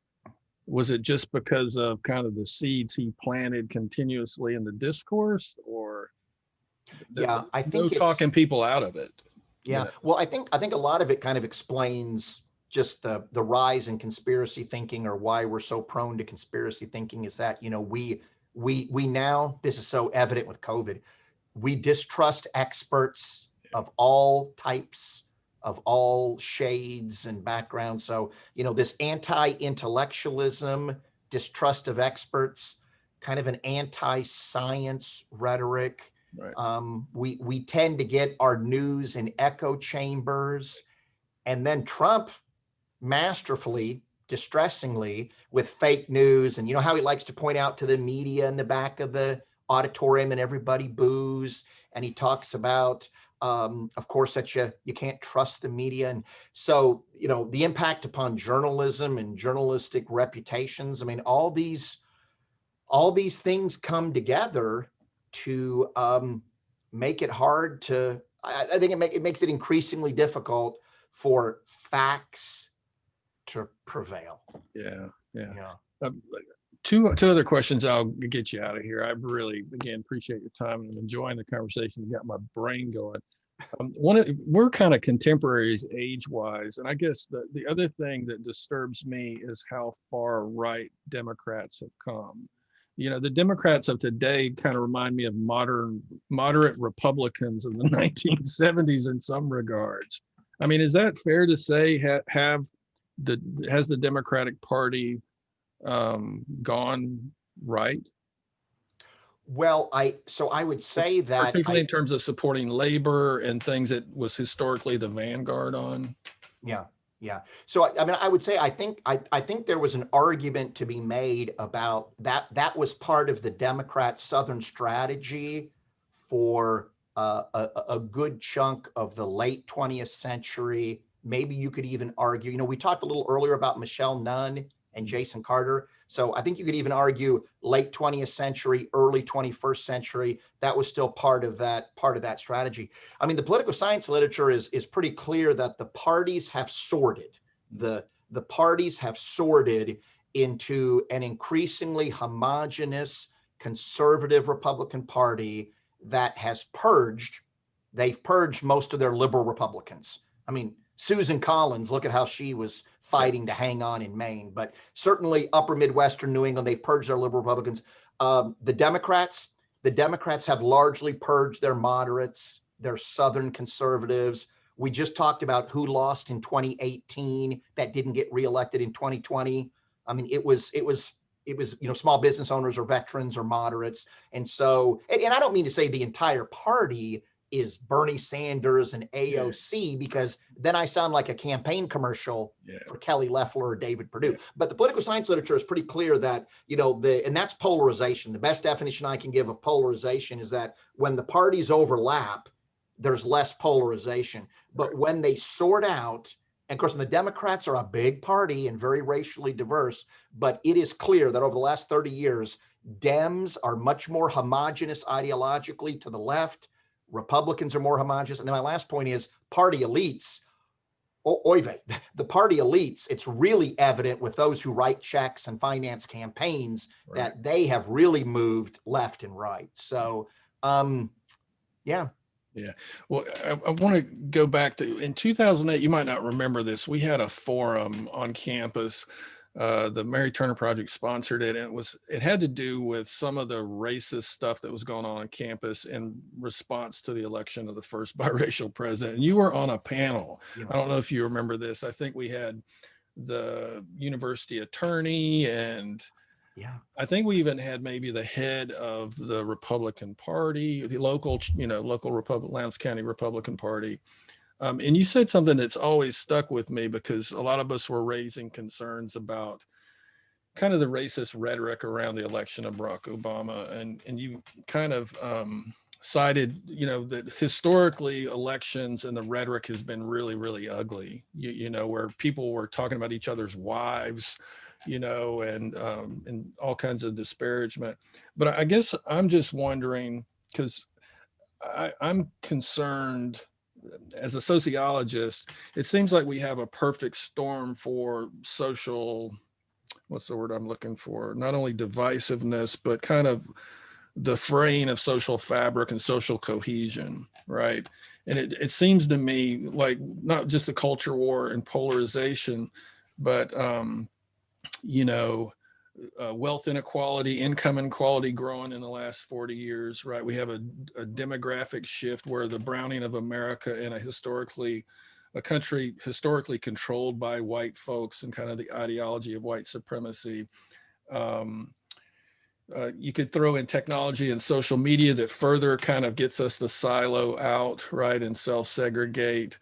S1: Was it just because of kind of the seeds he planted continuously in the discourse, or
S2: I think
S1: talking people out of it?
S2: Yeah, well, I think a lot of it kind of explains just the rise in conspiracy thinking, or why we're so prone to conspiracy thinking, is that, we now, this is so evident with COVID, we distrust experts of all types, of all shades and backgrounds. So, this anti-intellectualism, distrust of experts, kind of an anti-science rhetoric.
S1: Right.
S2: We tend to get our news in echo chambers. And then Trump masterfully, distressingly, with fake news. And you know how he likes to point out to the media in the back of the auditorium and everybody boos. And he talks about, of course, that you can't trust the media. And so, the impact upon journalism and journalistic reputations. I mean, all these things come together to make it hard to, I think it makes it increasingly difficult for facts to prevail.
S1: Yeah. Two other questions. I'll get you out of here. I really, again, appreciate your time and enjoying the conversation. You got my brain going. We're kind of contemporaries age-wise, and I guess the other thing that disturbs me is how far right Democrats have come. The Democrats of today kind of remind me of moderate Republicans of the 1970s in some regards. I mean, is that fair to say? Has the Democratic Party gone right?
S2: Well, I would say that,
S1: particularly in terms of supporting labor and things that was historically the vanguard on.
S2: Yeah. So I would say I think there was an argument to be made about that. That was part of the Democrat Southern strategy for a good chunk of the late 20th century. Maybe you could even argue, we talked a little earlier about Michelle Nunn and Jason Carter. So I think you could even argue late 20th century, early 21st century, that was still part of that strategy. I mean, the political science literature is pretty clear that the parties have sorted. The parties have sorted, into an increasingly homogenous conservative Republican Party that has they've purged most of their liberal Republicans. I mean, Susan Collins, look at how she was fighting to hang on in Maine, but certainly upper Midwestern New England, they've purged their liberal Republicans. The Democrats have largely purged their moderates, their Southern conservatives. We just talked about who lost in 2018 that didn't get reelected in 2020. I mean, it was, small business owners or veterans or moderates. And so, and I don't mean to say the entire party is Bernie Sanders and AOC, because then I sound like a campaign commercial for Kelly Loeffler or David Perdue. But the political science literature is pretty clear that, and that's polarization. The best definition I can give of polarization is that when the parties overlap, there's less polarization. But when they sort out, and of course, the Democrats are a big party and very racially diverse, but it is clear that over the last 30 years, Dems are much more homogenous ideologically to the left. Republicans are more homogenous. And then my last point is party elites. The party elites, it's really evident with those who write checks and finance campaigns that they have really moved left and right. So, yeah.
S1: Yeah. Well, I want to go back to in 2008, you might not remember this. We had a forum on campus. The Mary Turner Project sponsored it. And it had to do with some of the racist stuff that was going on campus in response to the election of the first biracial president. And you were on a panel. I don't know if you remember this. I think we had the university attorney, and I think we even had maybe the head of the Republican Party, the local Lowndes County Republican Party. And you said something that's always stuck with me, because a lot of us were raising concerns about kind of the racist rhetoric around the election of Barack Obama. And you kind of cited, that historically elections and the rhetoric has been really, really ugly, where people were talking about each other's wives, and all kinds of disparagement. But I guess I'm just wondering, because I'm concerned as a sociologist, it seems like we have a perfect storm for social, what's the word I'm looking for? Not only divisiveness, but kind of the fraying of social fabric and social cohesion, right? And it seems to me like not just the culture war and polarization, but wealth inequality, income inequality growing in the last 40 years, right? We have a demographic shift where the browning of America in a country historically controlled by white folks and kind of the ideology of white supremacy. You could throw in technology and social media that further kind of gets us to silo out, right, and self-segregate.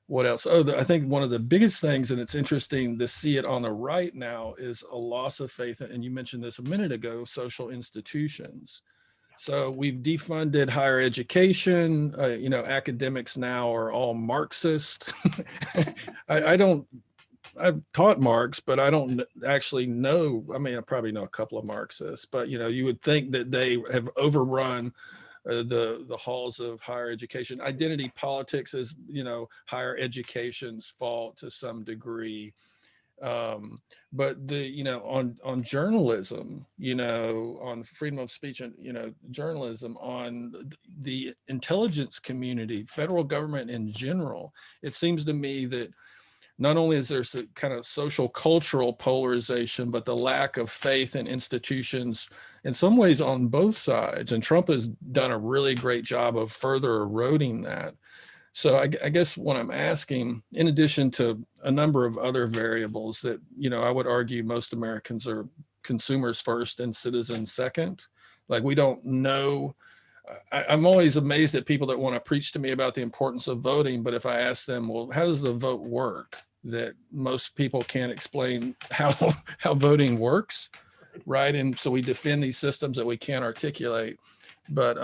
S1: What else? I think one of the biggest things, and it's interesting to see it on the right now, is a loss of faith. And you mentioned this a minute ago, social institutions. So we've defunded higher education. Academics now are all Marxist. I've taught Marx, but I don't actually know. I mean, I probably know a couple of Marxists, but you would think that they have overrun the halls of higher education. Identity politics is, higher education's fault to some degree. But on journalism, on freedom of speech and, journalism, on the intelligence community, federal government in general, it seems to me that not only is there a kind of social cultural polarization, but the lack of faith in institutions in some ways on both sides. And Trump has done a really great job of further eroding that. So I guess what I'm asking, in addition to a number of other variables that, I would argue most Americans are consumers first and citizens second. Like, we don't know. I'm always amazed at people that want to preach to me about the importance of voting. But if I ask them, well, how does the vote work? That most people can't explain how voting works, right? And so we defend these systems that we can't articulate. But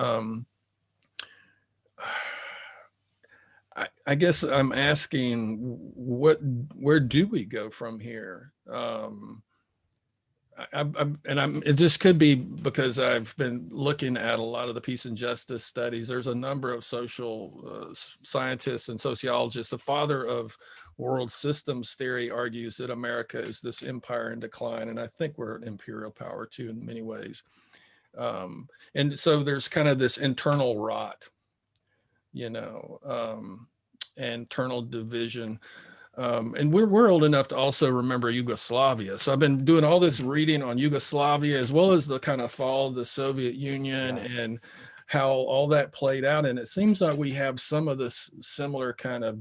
S1: I guess I'm asking, where do we go from here? it just could be because I've been looking at a lot of the peace and justice studies. There's a number of social scientists and sociologists. The father of world systems theory argues that America is this empire in decline. And I think we're an imperial power too, in many ways. And so there's kind of this internal rot, internal division. And we're old enough to also remember Yugoslavia. So I've been doing all this reading on Yugoslavia, as well as the kind of fall of the Soviet Union and how all that played out. And it seems like we have some of this similar kind of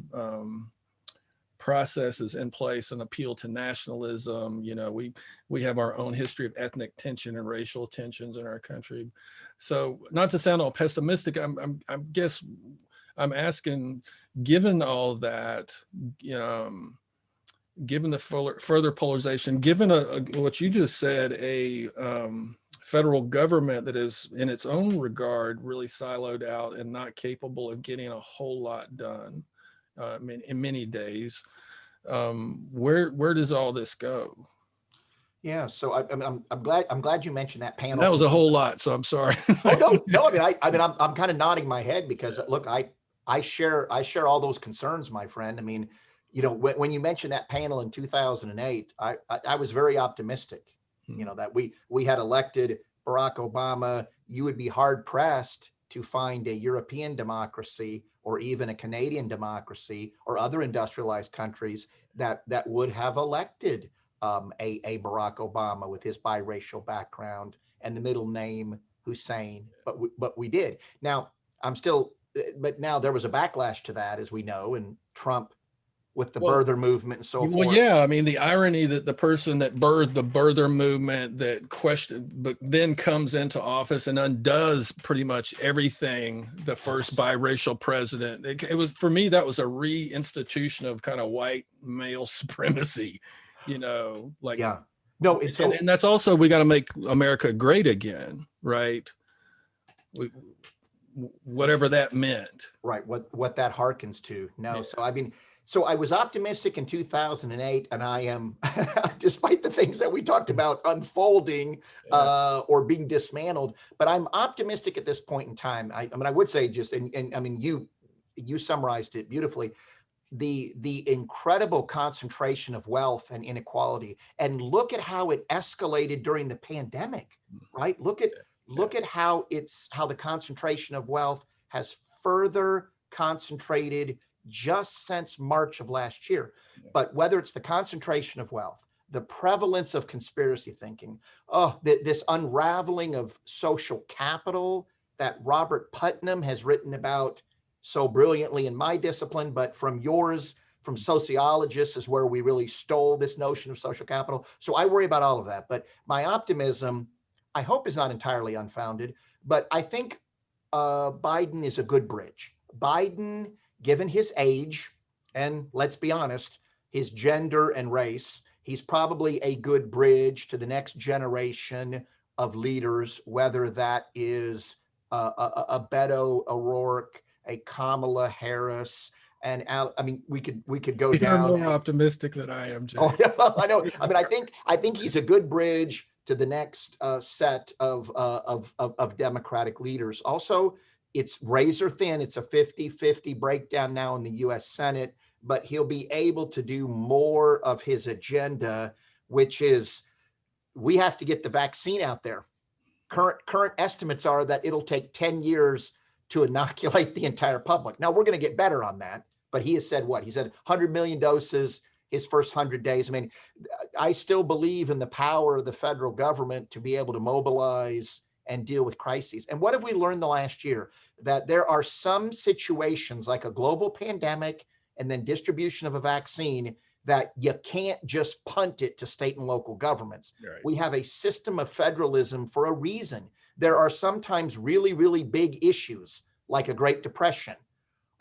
S1: processes in place, an appeal to nationalism. We have our own history of ethnic tension and racial tensions in our country. So not to sound all pessimistic, I guess I'm asking, given all that, given the further polarization, given what you just said, a federal government that is in its own regard really siloed out and not capable of getting a whole lot done in many days, where does all this go?
S2: Yeah, so I'm glad you mentioned that panel.
S1: That was a whole lot, so I'm sorry.
S2: Oh no, I'm kind of nodding my head because look, I share all those concerns, my friend. I mean, when you mentioned that panel in 2008, I was very optimistic, that we had elected Barack Obama. You would be hard pressed to find a European democracy or even a Canadian democracy or other industrialized countries that would have elected a Barack Obama with his biracial background and the middle name Hussein. But we did. Now but now there was a backlash to that, as we know, and Trump with the birther movement and so forth.
S1: Well, yeah, I mean, the irony that the person that birthed the birther movement that questioned, but then comes into office and undoes pretty much everything the first biracial president. It was, for me, that was a reinstitution of kind of white male supremacy, like.
S2: Yeah. No,
S1: and that's also, we got to make America great again, right? Whatever that meant.
S2: Right. What that harkens to. No. Yeah. So I was optimistic in 2008, and I am, despite the things that we talked about unfolding or being dismantled, but I'm optimistic at this point in time. I would say just, and I mean, you summarized it beautifully. The incredible concentration of wealth and inequality, and look at how it escalated during the pandemic, right? Look at how the concentration of wealth has further concentrated just since March of last year. But whether it's the concentration of wealth, the prevalence of conspiracy thinking, this unraveling of social capital that Robert Putnam has written about so brilliantly in my discipline, but from yours, from sociologists, is where we really stole this notion of social capital. So I worry about all of that. But my optimism, I hope, is not entirely unfounded. But I think Biden is a good bridge. Biden, given his age, and let's be honest, his gender and race, he's probably a good bridge to the next generation of leaders, whether that is a Beto O'Rourke, a Kamala Harris, and we could go down.
S1: You're more optimistic than I am, Jay.
S2: Oh, yeah, well, I know. I mean, I think he's a good bridge to the next set of Democratic leaders. Also, it's razor thin. It's a 50-50 breakdown now in the U.S. Senate, but he'll be able to do more of his agenda, which is, we have to get the vaccine out there. Current estimates are that it'll take 10 years to inoculate the entire public. Now, we're going to get better on that, but he has said what? He said 100 million doses his first 100 days. I mean, I still believe in the power of the federal government to be able to mobilize and deal with crises. And what have we learned the last year? That there are some situations like a global pandemic and then distribution of a vaccine that you can't just punt it to state and local governments. Right. We have a system of federalism for a reason. There are sometimes really, really big issues like a Great Depression.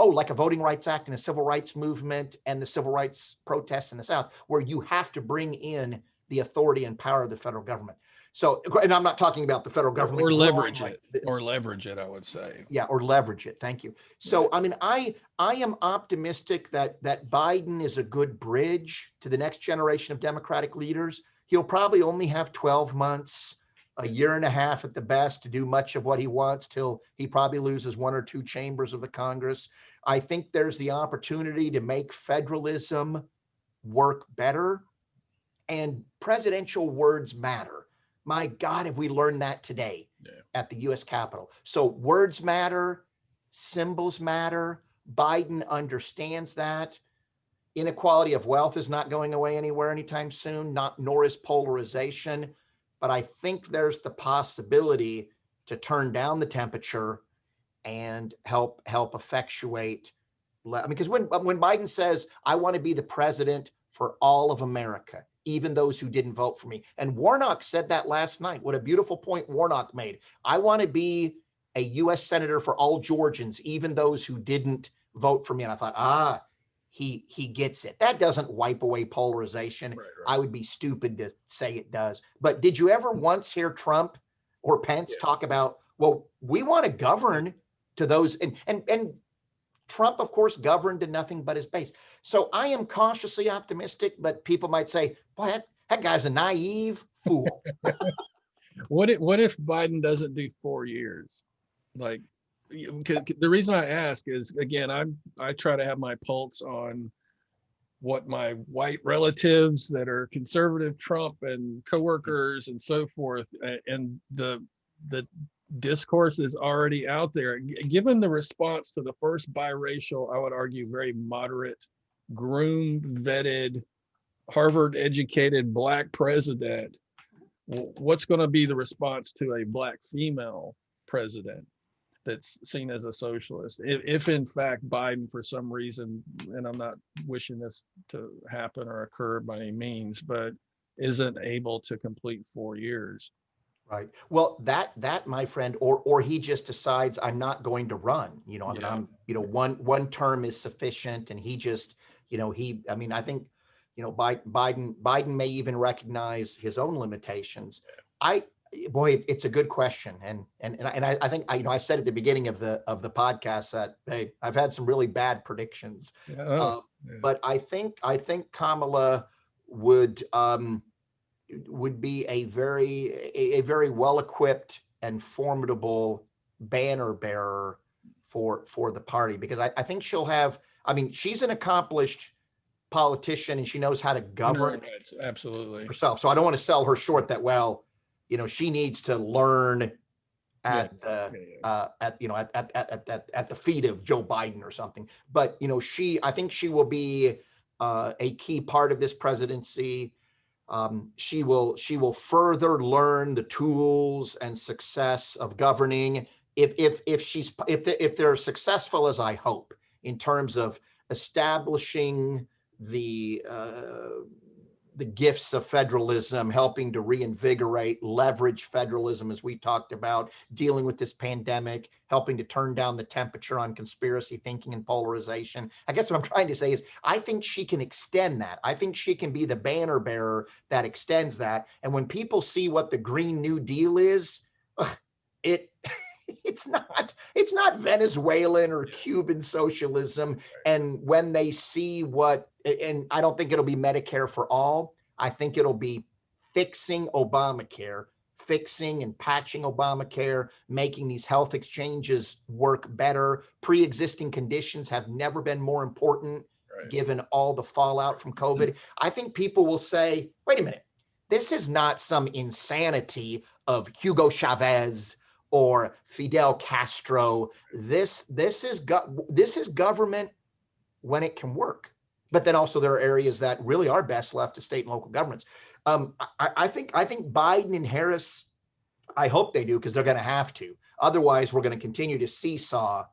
S2: Like a Voting Rights Act and a Civil Rights Movement and the Civil Rights protests in the South, where you have to bring in the authority and power of the federal government. So, and I'm not talking about the federal government.
S1: Or leverage it, I would say.
S2: Yeah, or leverage it. Thank you. So, I mean, I am optimistic that Biden is a good bridge to the next generation of Democratic leaders. he'll probably only have 12 months, a year and a half at the best to do much of what he wants till he probably loses one or two chambers of the Congress. I think there's the opportunity to make federalism work better, and presidential words matter. My God, have we learned that today at the US Capitol? So words matter, symbols matter. Biden understands that. Inequality of wealth is not going away anywhere anytime soon, nor is polarization. But I think there's the possibility to turn down the temperature and help effectuate. Because when Biden says, I want to be the president for all of America, even those who didn't vote for me. And Warnok said that last night. What a beautiful point Warnok made. I want to be a US Senator for all Georgians, even those who didn't vote for me. And I thought, he gets it. That doesn't wipe away polarization. Right. I would be stupid to say it does. But did you ever once hear Trump or Pence talk about, well, we want to govern to those, and Trump, of course, governed to nothing but his base. So I am cautiously optimistic, but people might say, boy, that guy's a naive fool.
S1: What if Biden doesn't do 4 years? Like, the reason I ask is, again, I try to have my pulse on what my white relatives that are conservative Trump and coworkers and so forth, and the discourse is already out there. Given the response to the first biracial, I would argue very moderate, groomed, vetted, Harvard educated Black president, what's going to be the response to a Black female president that's seen as a socialist? If in fact Biden, for some reason, and I'm not wishing this to happen or occur by any means, but isn't able to complete 4 years.
S2: Right. Well, that my friend, or he just decides I'm not going to run. I'm one term is sufficient, and he just, I think, Biden may even recognize his own limitations. Boy, it's a good question, and I think I said at the beginning of the podcast that, hey, I've had some really bad predictions, but I think Kamala would be a very well-equipped and formidable banner bearer for the party, because I think she'll have. She's an accomplished politician and she knows how to govern
S1: absolutely
S2: herself. So I don't want to sell her short that, well, she needs to learn at the feet of Joe Biden or something. But I think she will be a key part of this presidency. She will further learn the tools and success of governing if they're successful, as I hope, in terms of establishing the gifts of federalism, helping to reinvigorate, leverage federalism, as we talked about, dealing with this pandemic, helping to turn down the temperature on conspiracy thinking and polarization. I guess what I'm trying to say is I think she can extend that. I think she can be the banner bearer that extends that. And when people see what the Green New Deal is, it's not Venezuelan or Cuban socialism. And when they see and I don't think it'll be Medicare for all. I think it'll be fixing Obamacare, fixing and patching Obamacare, making these health exchanges work better. Pre-existing conditions have never been more important, given all the fallout from COVID. I think people will say, wait a minute, this is not some insanity of Hugo Chavez or Fidel Castro. This is government when it can work. But then also there are areas that really are best left to state and local governments. I think Biden and Harris, I hope they do, because they're going to have to. Otherwise, we're going to continue to seesaw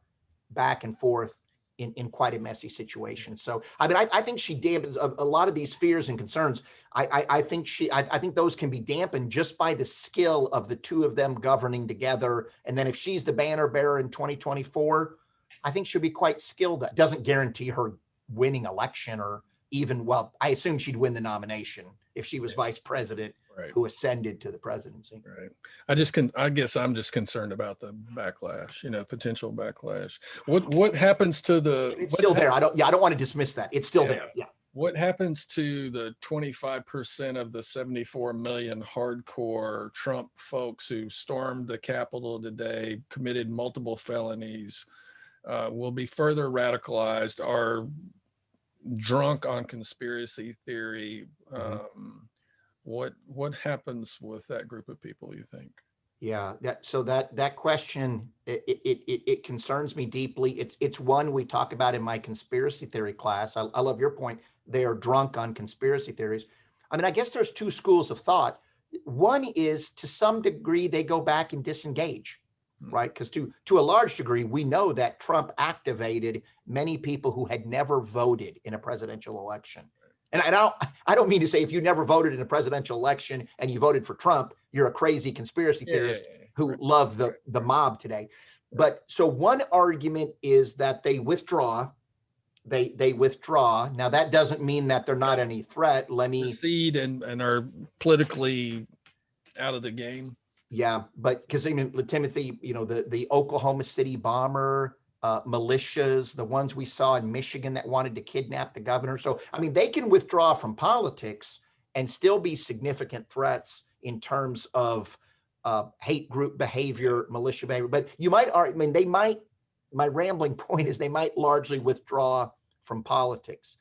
S2: back and forth in quite a messy situation. So, I think she dampens a lot of these fears and concerns. I think those can be dampened just by the skill of the two of them governing together. And then if she's the banner bearer in 2024, I think she'll be quite skilled. That doesn't guarantee her winning election, or even, well, I assume she'd win the nomination if she was vice president who ascended to the presidency.
S1: Right. I guess I'm just concerned about the backlash, potential backlash. What happens to the?
S2: It's still there. I don't want to dismiss that. It's still there. Yeah.
S1: What happens to the 25% of the 74 million hardcore Trump folks who stormed the Capitol today, committed multiple felonies, will be further radicalized, are drunk on conspiracy theory? What happens with that group of people, you think?
S2: Yeah, that question, it concerns me deeply. It's one we talk about in my conspiracy theory class. I love your point. They are drunk on conspiracy theories. I mean, I guess there's two schools of thought. One is, to some degree, they go back and disengage, right? Because to a large degree, we know that Trump activated many people who had never voted in a presidential election. And I don't mean to say if you never voted in a presidential election and you voted for Trump, you're a crazy conspiracy theorist who love the mob today. But so one argument is that they withdraw. They withdraw. Now, that doesn't mean that they're not any threat. Let me
S1: recede and are politically out of the game.
S2: Yeah, but because, I mean, Timothy, you know, the Oklahoma City bomber, militias, the ones we saw in Michigan that wanted to kidnap the governor. So, I mean, they can withdraw from politics and still be significant threats in terms of hate group behavior, militia behavior. But you might, I mean, they might, my rambling point is they might largely withdraw from politics.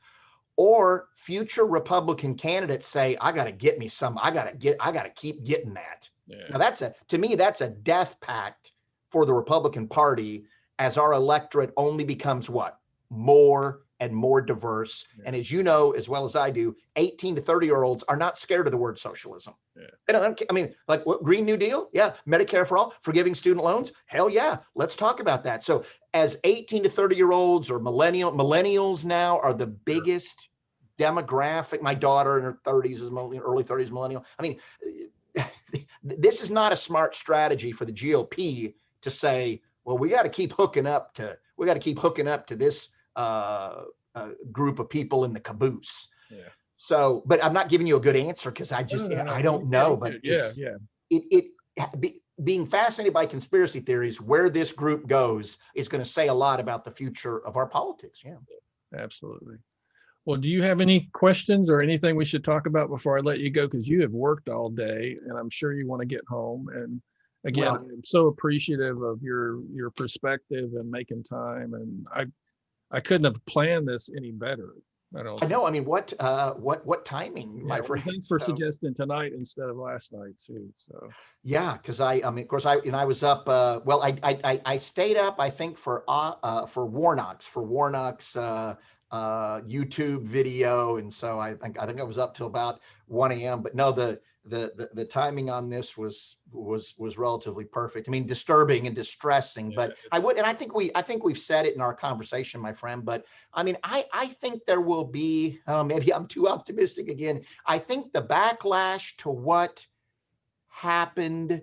S2: Or future Republican candidates say, I got to get me some, I got to keep getting that. Now to me, that's a death pact for the Republican Party, as our electorate only becomes what? More and more diverse. And as you know, as well as I do, 18 to 30-year-olds are not scared of the word socialism. I mean, like, what, Green New Deal? Yeah. Medicare for all, forgiving student loans? Hell yeah. Let's talk about that. So as 18 to 30-year-olds or millennials now are the biggest demographic. My daughter in her 30s is early 30s millennial. I mean, this is not a smart strategy for the GOP to say, well, we got to keep hooking up to this group of people in the caboose. So, but I'm not giving you a good answer because I don't know. But being fascinated by conspiracy theories, where this group goes is going to say a lot about the future of our politics. Yeah,
S1: absolutely. Well, do you have any questions or anything we should talk about before I let you go? Because you have worked all day and I'm sure you want to get home. And again, I'm so appreciative of your perspective and making time. And I couldn't have planned this any better.
S2: I know. I mean, what timing, my friend?
S1: Thanks for suggesting tonight instead of last night too. So
S2: yeah, because I mean, of course, I was up. I stayed up, I think, for Warnok's YouTube video, and so I think I was up till about 1 a.m. But no, the timing on this was relatively perfect. I mean, disturbing and distressing, but I think we've said it in our conversation, my friend. But I mean, I think there will be, maybe I'm too optimistic again. I think the backlash to what happened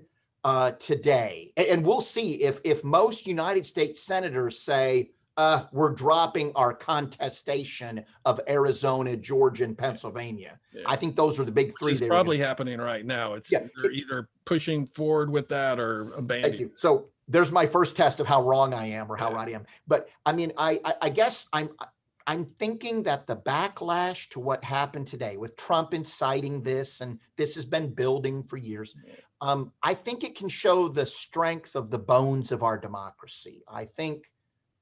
S2: today, and we'll see if most United States senators say, we're dropping our contestation of Arizona, Georgia, and Pennsylvania. I think those are the big three.
S1: Which is probably happening right now. They're either pushing forward with that or abandoning.
S2: Thank you. So there's my first test of how wrong I am or how right I am. But I mean, I guess I'm thinking that the backlash to what happened today with Trump inciting this, and this has been building for years. I think it can show the strength of the bones of our democracy. I think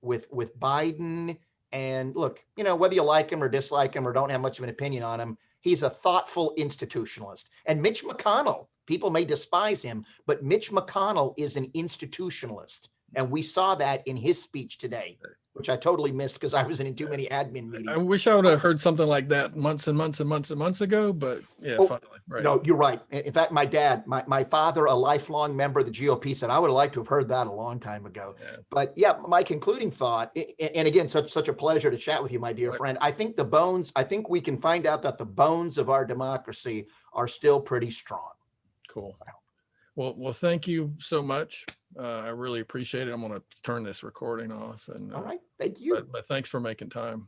S2: with Biden, and look, you know, whether you like him or dislike him or don't have much of an opinion on him, he's a thoughtful institutionalist. And Mitch McConnell, people may despise him, but Mitch McConnell is an institutionalist. And we saw that in his speech today, which I totally missed because I was in too many admin meetings.
S1: I wish I would have heard something like that months and months and months and months ago, but finally. Right.
S2: No, you're right. In fact, my dad, my father, a lifelong member of the GOP, said I would have liked to have heard that a long time ago. But yeah, my concluding thought, and again, such a pleasure to chat with you, my dear friend. I think we can find out that the bones of our democracy are still pretty strong.
S1: Cool. Well, thank you so much. I really appreciate it. I'm going to turn this recording off. And
S2: all right, thank you.
S1: But thanks for making time.